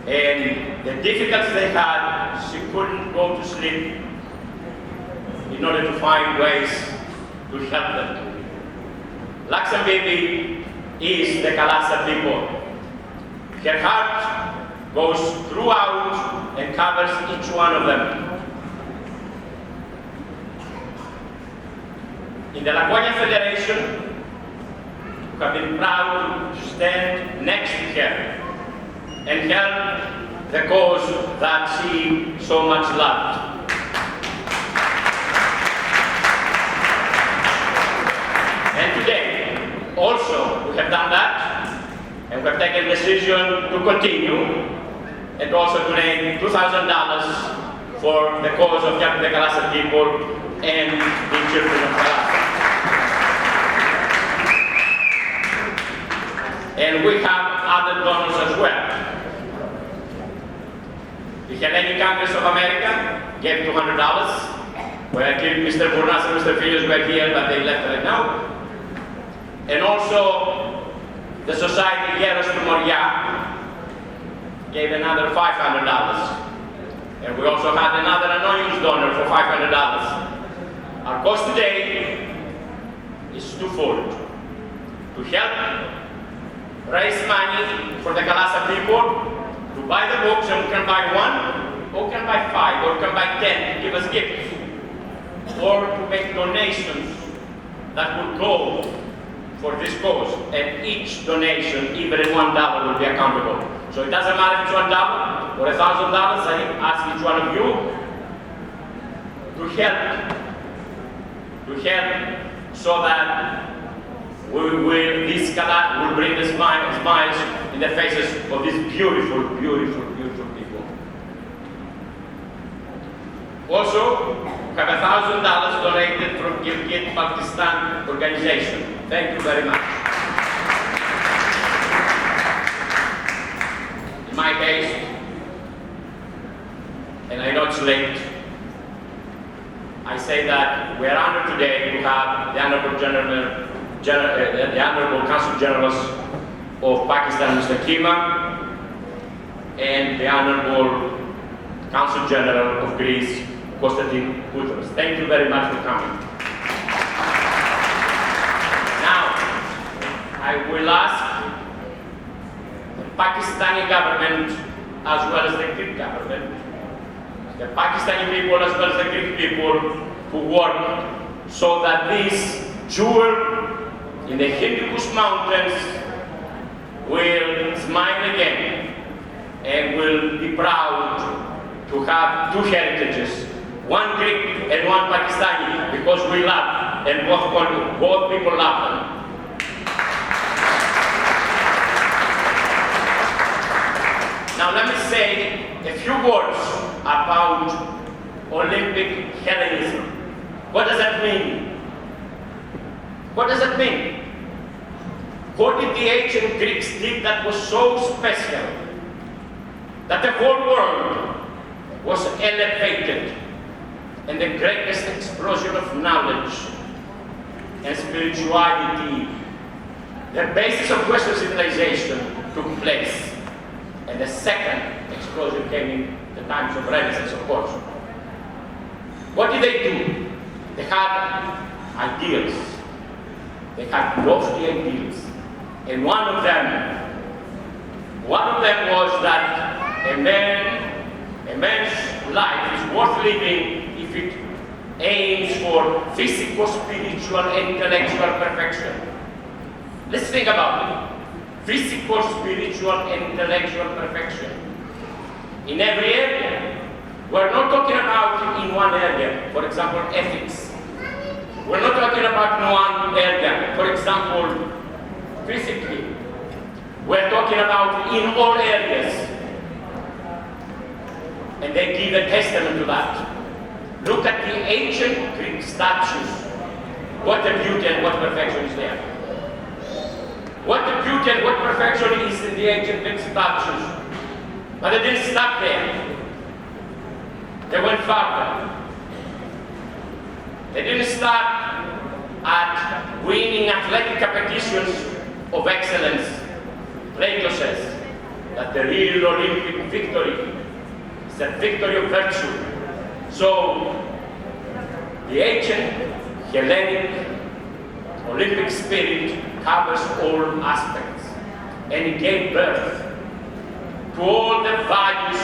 And the difficulties they had, she couldn't go to sleep in order to find ways to help them. Laxel Bibi is the Kalasa people. Her heart goes throughout and covers each one of them. In the Laconian Federation, we have been proud to stand next to her and help the cause that she so much loved. And today, also, we have done that, and we have taken a decision to continue, and also donate $2,000 for the cause of helping the Kalasa people and the children of Kalasa. And we have other donors as well. The Hellenic Congress of America gave $200, where I think Mr. Burnas and Mr. Filios were here, but they left right now. And also, the Society Geros to Moria gave another $500. And we also had another anonymous donor for $500. Our cause today is twofold. To help raise money for the Kalasa people, to buy the books, and we can buy one, or can buy 5, or can buy 10, to give us gifts, or to make donations that will go for this cause, and each donation, even $1, will be accountable. So it doesn't matter if it's $1 or $1,000, I ask each one of you to help so that this Kalasa will bring the smiles in the faces of these beautiful, beautiful, beautiful people. Also, we have $1,000 donated from Gilgit, Pakistan organization. Thank you very much. In my case, and I know it's late, I say that we are honored today to have the Honorable Consul General of Pakistan, Mr. Kima, and the Honorable Consul General of Greece, Konstantin Boutros. Thank you very much for coming. Now, I will ask the Pakistani government as well as the Greek government, the Pakistani people as well as the Greek people who work so that this jewel in the Hindu Mountains will smile again and will be proud to have two heritages, one Greek and one Pakistani, because we love and both people love them. Now let me say a few words about Olympic Hellenism. What does that mean? What does that mean? What did the ancient Greeks did that was so special that the whole world was elevated and the greatest explosion of knowledge and spirituality, the basis of Western civilization, took place? And the second explosion came in the times of Renaissance, of course. What did they do? They had ideals. They had lofty ideals. And one of them was that a man's life is worth living if it aims for physical, spiritual, and intellectual perfection. Let's think about it. Physical, spiritual, and intellectual perfection. In every area. We're not talking about in one area, for example, ethics. We're not talking about in one area, for example, physically. We're talking about in all areas. And they give a testament to that. Look at the ancient Greek statues. What the beauty and what perfection is there. What the beauty and what perfection is in the ancient Greek statues. But they didn't stop there. They went further. They didn't start at winning athletic competitions of excellence. Plato says that the real Olympic victory is a victory of virtue. So, the ancient Hellenic Olympic spirit covers all aspects, and it gave birth to all the values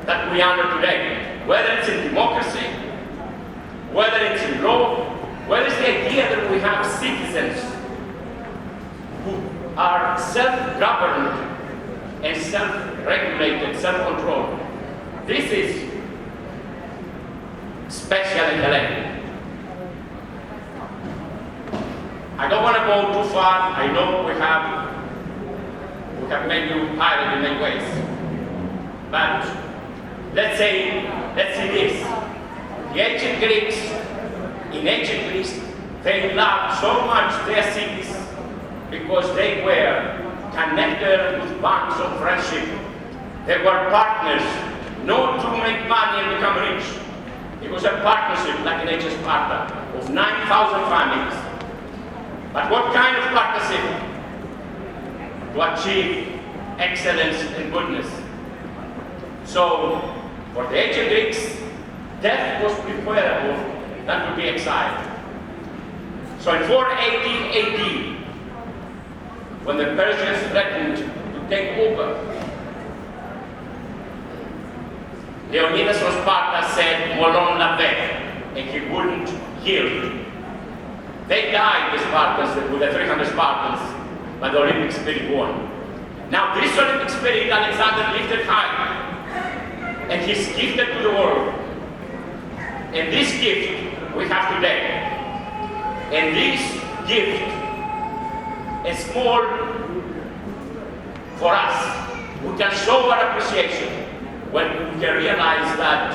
that we honor today. Whether it's in democracy, whether it's in law, whether it's the idea that we have citizens who are self-governed and self-regulated, self-controlled. This is special and Hellenic. I don't want to go too far. I know we have made you tired in many ways. But let's see this. The ancient Greeks, in ancient Greece, they loved so much their cities because they were connected with bonds of friendship. They were partners, not to make money and become rich. It was a partnership, like in ancient Sparta, of 9,000 families. But what kind of partnership? To achieve excellence and goodness. So, for the ancient Greeks, death was preferable than to be exiled. So in 480 AD, when the Persians threatened to take over, Leonidas from Sparta said, "Molon lave," and he wouldn't yield. They died, the Spartans, with the 300 Spartans, but the Olympic spirit won. Now this Olympic spirit, Alexander lifted high, and he's gifted to the world. And this gift we have today. And this gift is small for us. We can show our appreciation when we can realize that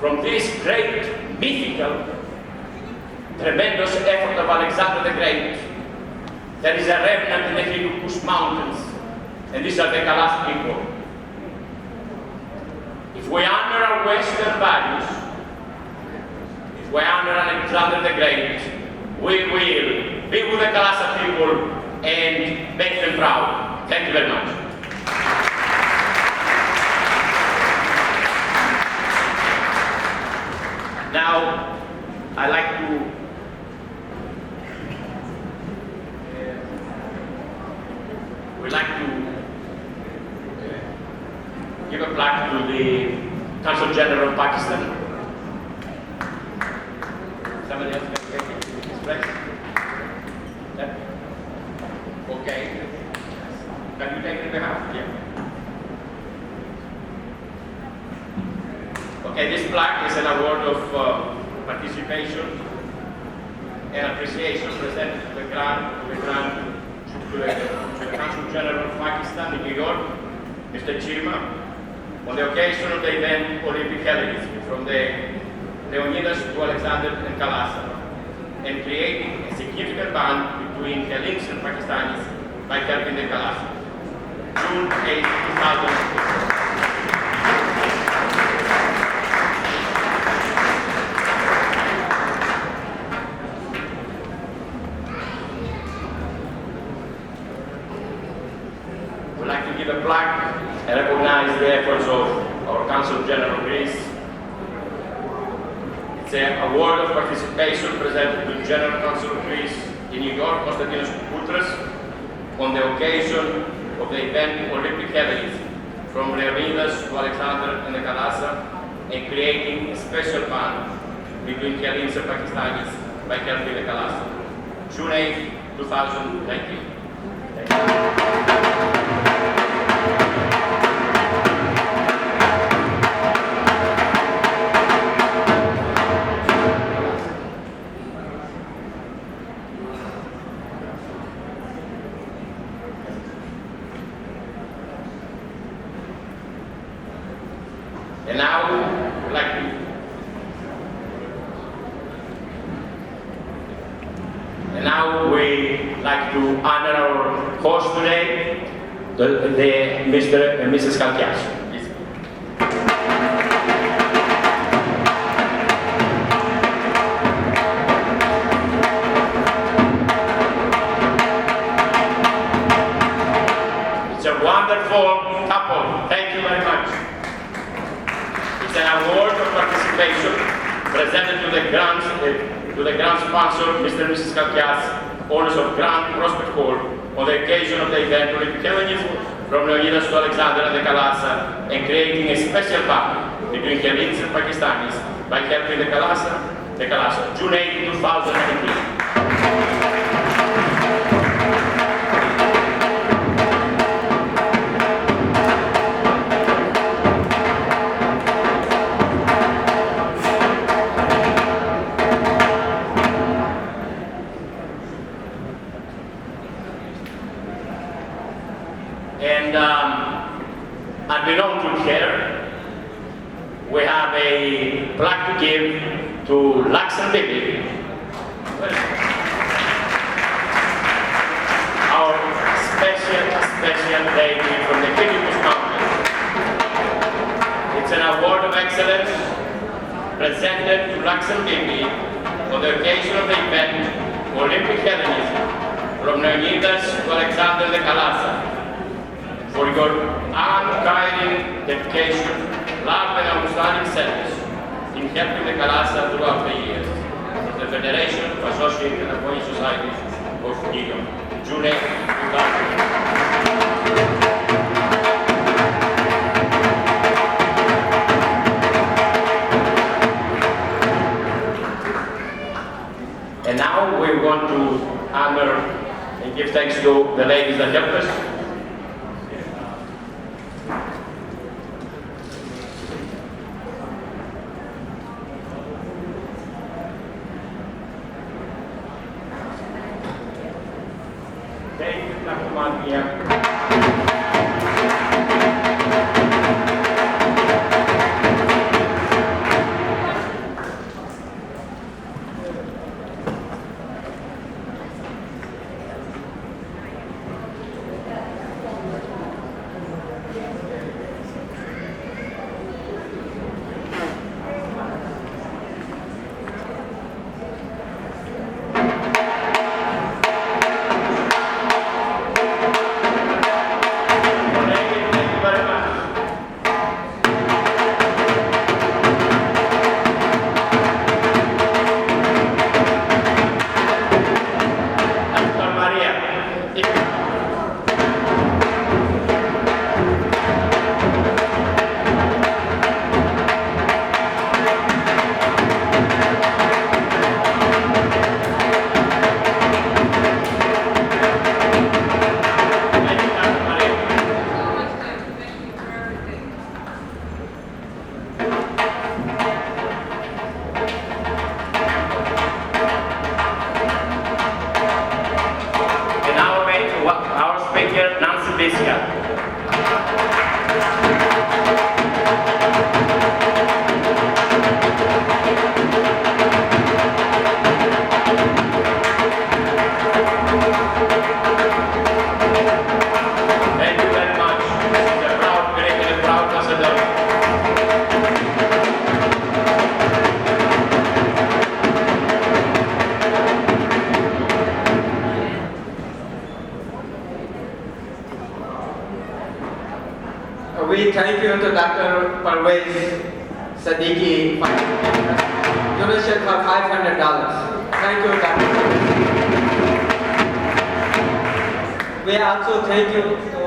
from this great, mythical, tremendous effort of Alexander the Great, there is a remnant in the Hidukush Mountains, and these are the Kalas people. If we honor our Western values, if we honor Alexander the Great, we will be with the Kalasa people and make them proud. Thank you very much. Now, I'd like to give a plaque to the Consul General of Pakistan. Somebody else can take his place? Yeah. Okay. Can you take it in behalf? Yeah. Okay, this plaque is an award of participation and appreciation presented to the Consul General of Pakistan in New York, Mr. Chima, on the occasion of the event Olympic Hellenism, from the Leonidas to Alexander and Kalasa, and creating a significant bond between Hellenes and Pakistanis by helping the Kalasa. June 8, 2006. We'd would like to give a plaque and recognize the efforts of our Consul General of Greece. It's an award of participation presented to General Consul of Greece in New York, Konstantinos Koutras, on the occasion of the event Olympic Hellenism, from Leonidas to Alexander and the Kalasa, and creating a special bond between Hellenes and Pakistanis by helping the Kalasa. June 8, 2019. Thank you. And now, I'd like to we like to honor our host today, Mr. and Mrs. Kalkias. It's a wonderful couple. Thank you very much. It's an award of participation presented to the grand sponsor, Mr. and Mrs. Kalkias, owners of Grand Prospect Hall, on the occasion of the event Olympic Hellenism, from Leonidas to Alexander and the Kalasa, and creating a special bond between Hellenes and Pakistanis by helping the Kalasa, June 8, 2019. Unbeknown to here, we have a plaque to give to Laxan Bibi, our special lady from the Kyrgyz Mountains. It's an award of excellence presented to Laxan Bibi on the occasion of the event Olympic Hellenism, from Leonidas to Alexander the Kalasa, for your untiring dedication, love and outstanding service in helping the Kalasa throughout the years. The Federation of Associated Laconian Societies of New York, June 8, 2000. And now we want to honor and give thanks to the ladies that helped us. we thank you to Dr. Parvez Siddiqui for donation for $500. Thank you, Dr. We also thank you to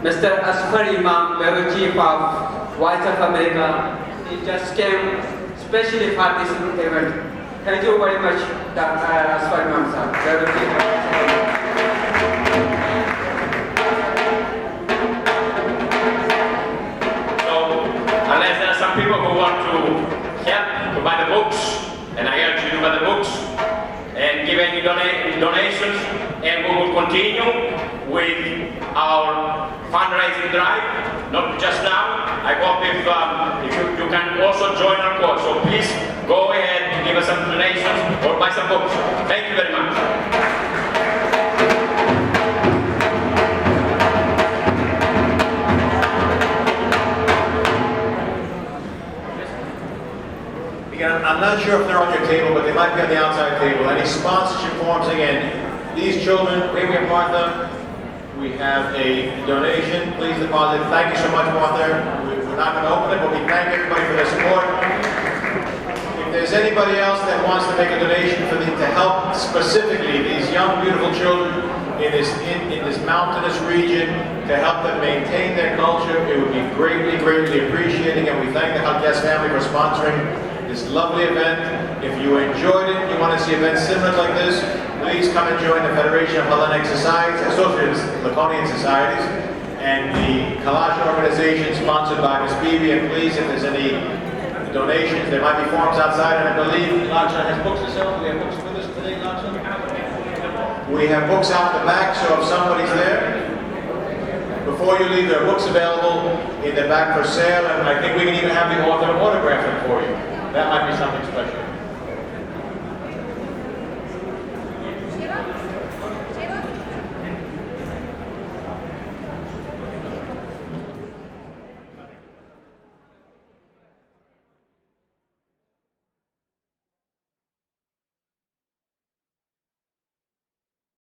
Mr. Asfar Imam, Bureau Chief of Voice of America. He just came specially for this event. Thank you very much, Dr. Asfar Imam sir, Bureau Chief of Voice of America. Unless there are some people who want to help to buy the books, and I urge you to buy the books and give any donations, and we will continue with our fundraising drive, not just now. I hope if you can also join our cause. So please go ahead and give us some donations or buy some books. Thank you very much. I'm not sure if they're on your table, but they might be on the outside table. Any sponsorship forms, again, these children, we have Martha, we have a donation, please deposit. Thank you so much, Martha. We're not going to open it, but we thank everybody for their support. If there's anybody else that wants to make a donation to help specifically these young, beautiful children in this mountainous region, to help them maintain their culture, it would be greatly, greatly appreciated. And we thank the Halkias family for sponsoring this lovely event. If you enjoyed it, you want to see events similar like this, please come and join the Federation of Hellenic Societies, Associated Laconian Societies, and the Kalasa organization sponsored by Ms. Bibi. And please, if there's any donations, there might be forms outside, and I believe Lakshana has books to sell. Do we have books with us today, Lakshana? We have books out the back, so if somebody's there, before you leave, there are books available in the back for sale, and I think we can even have the author autograph them for you. That might be something special.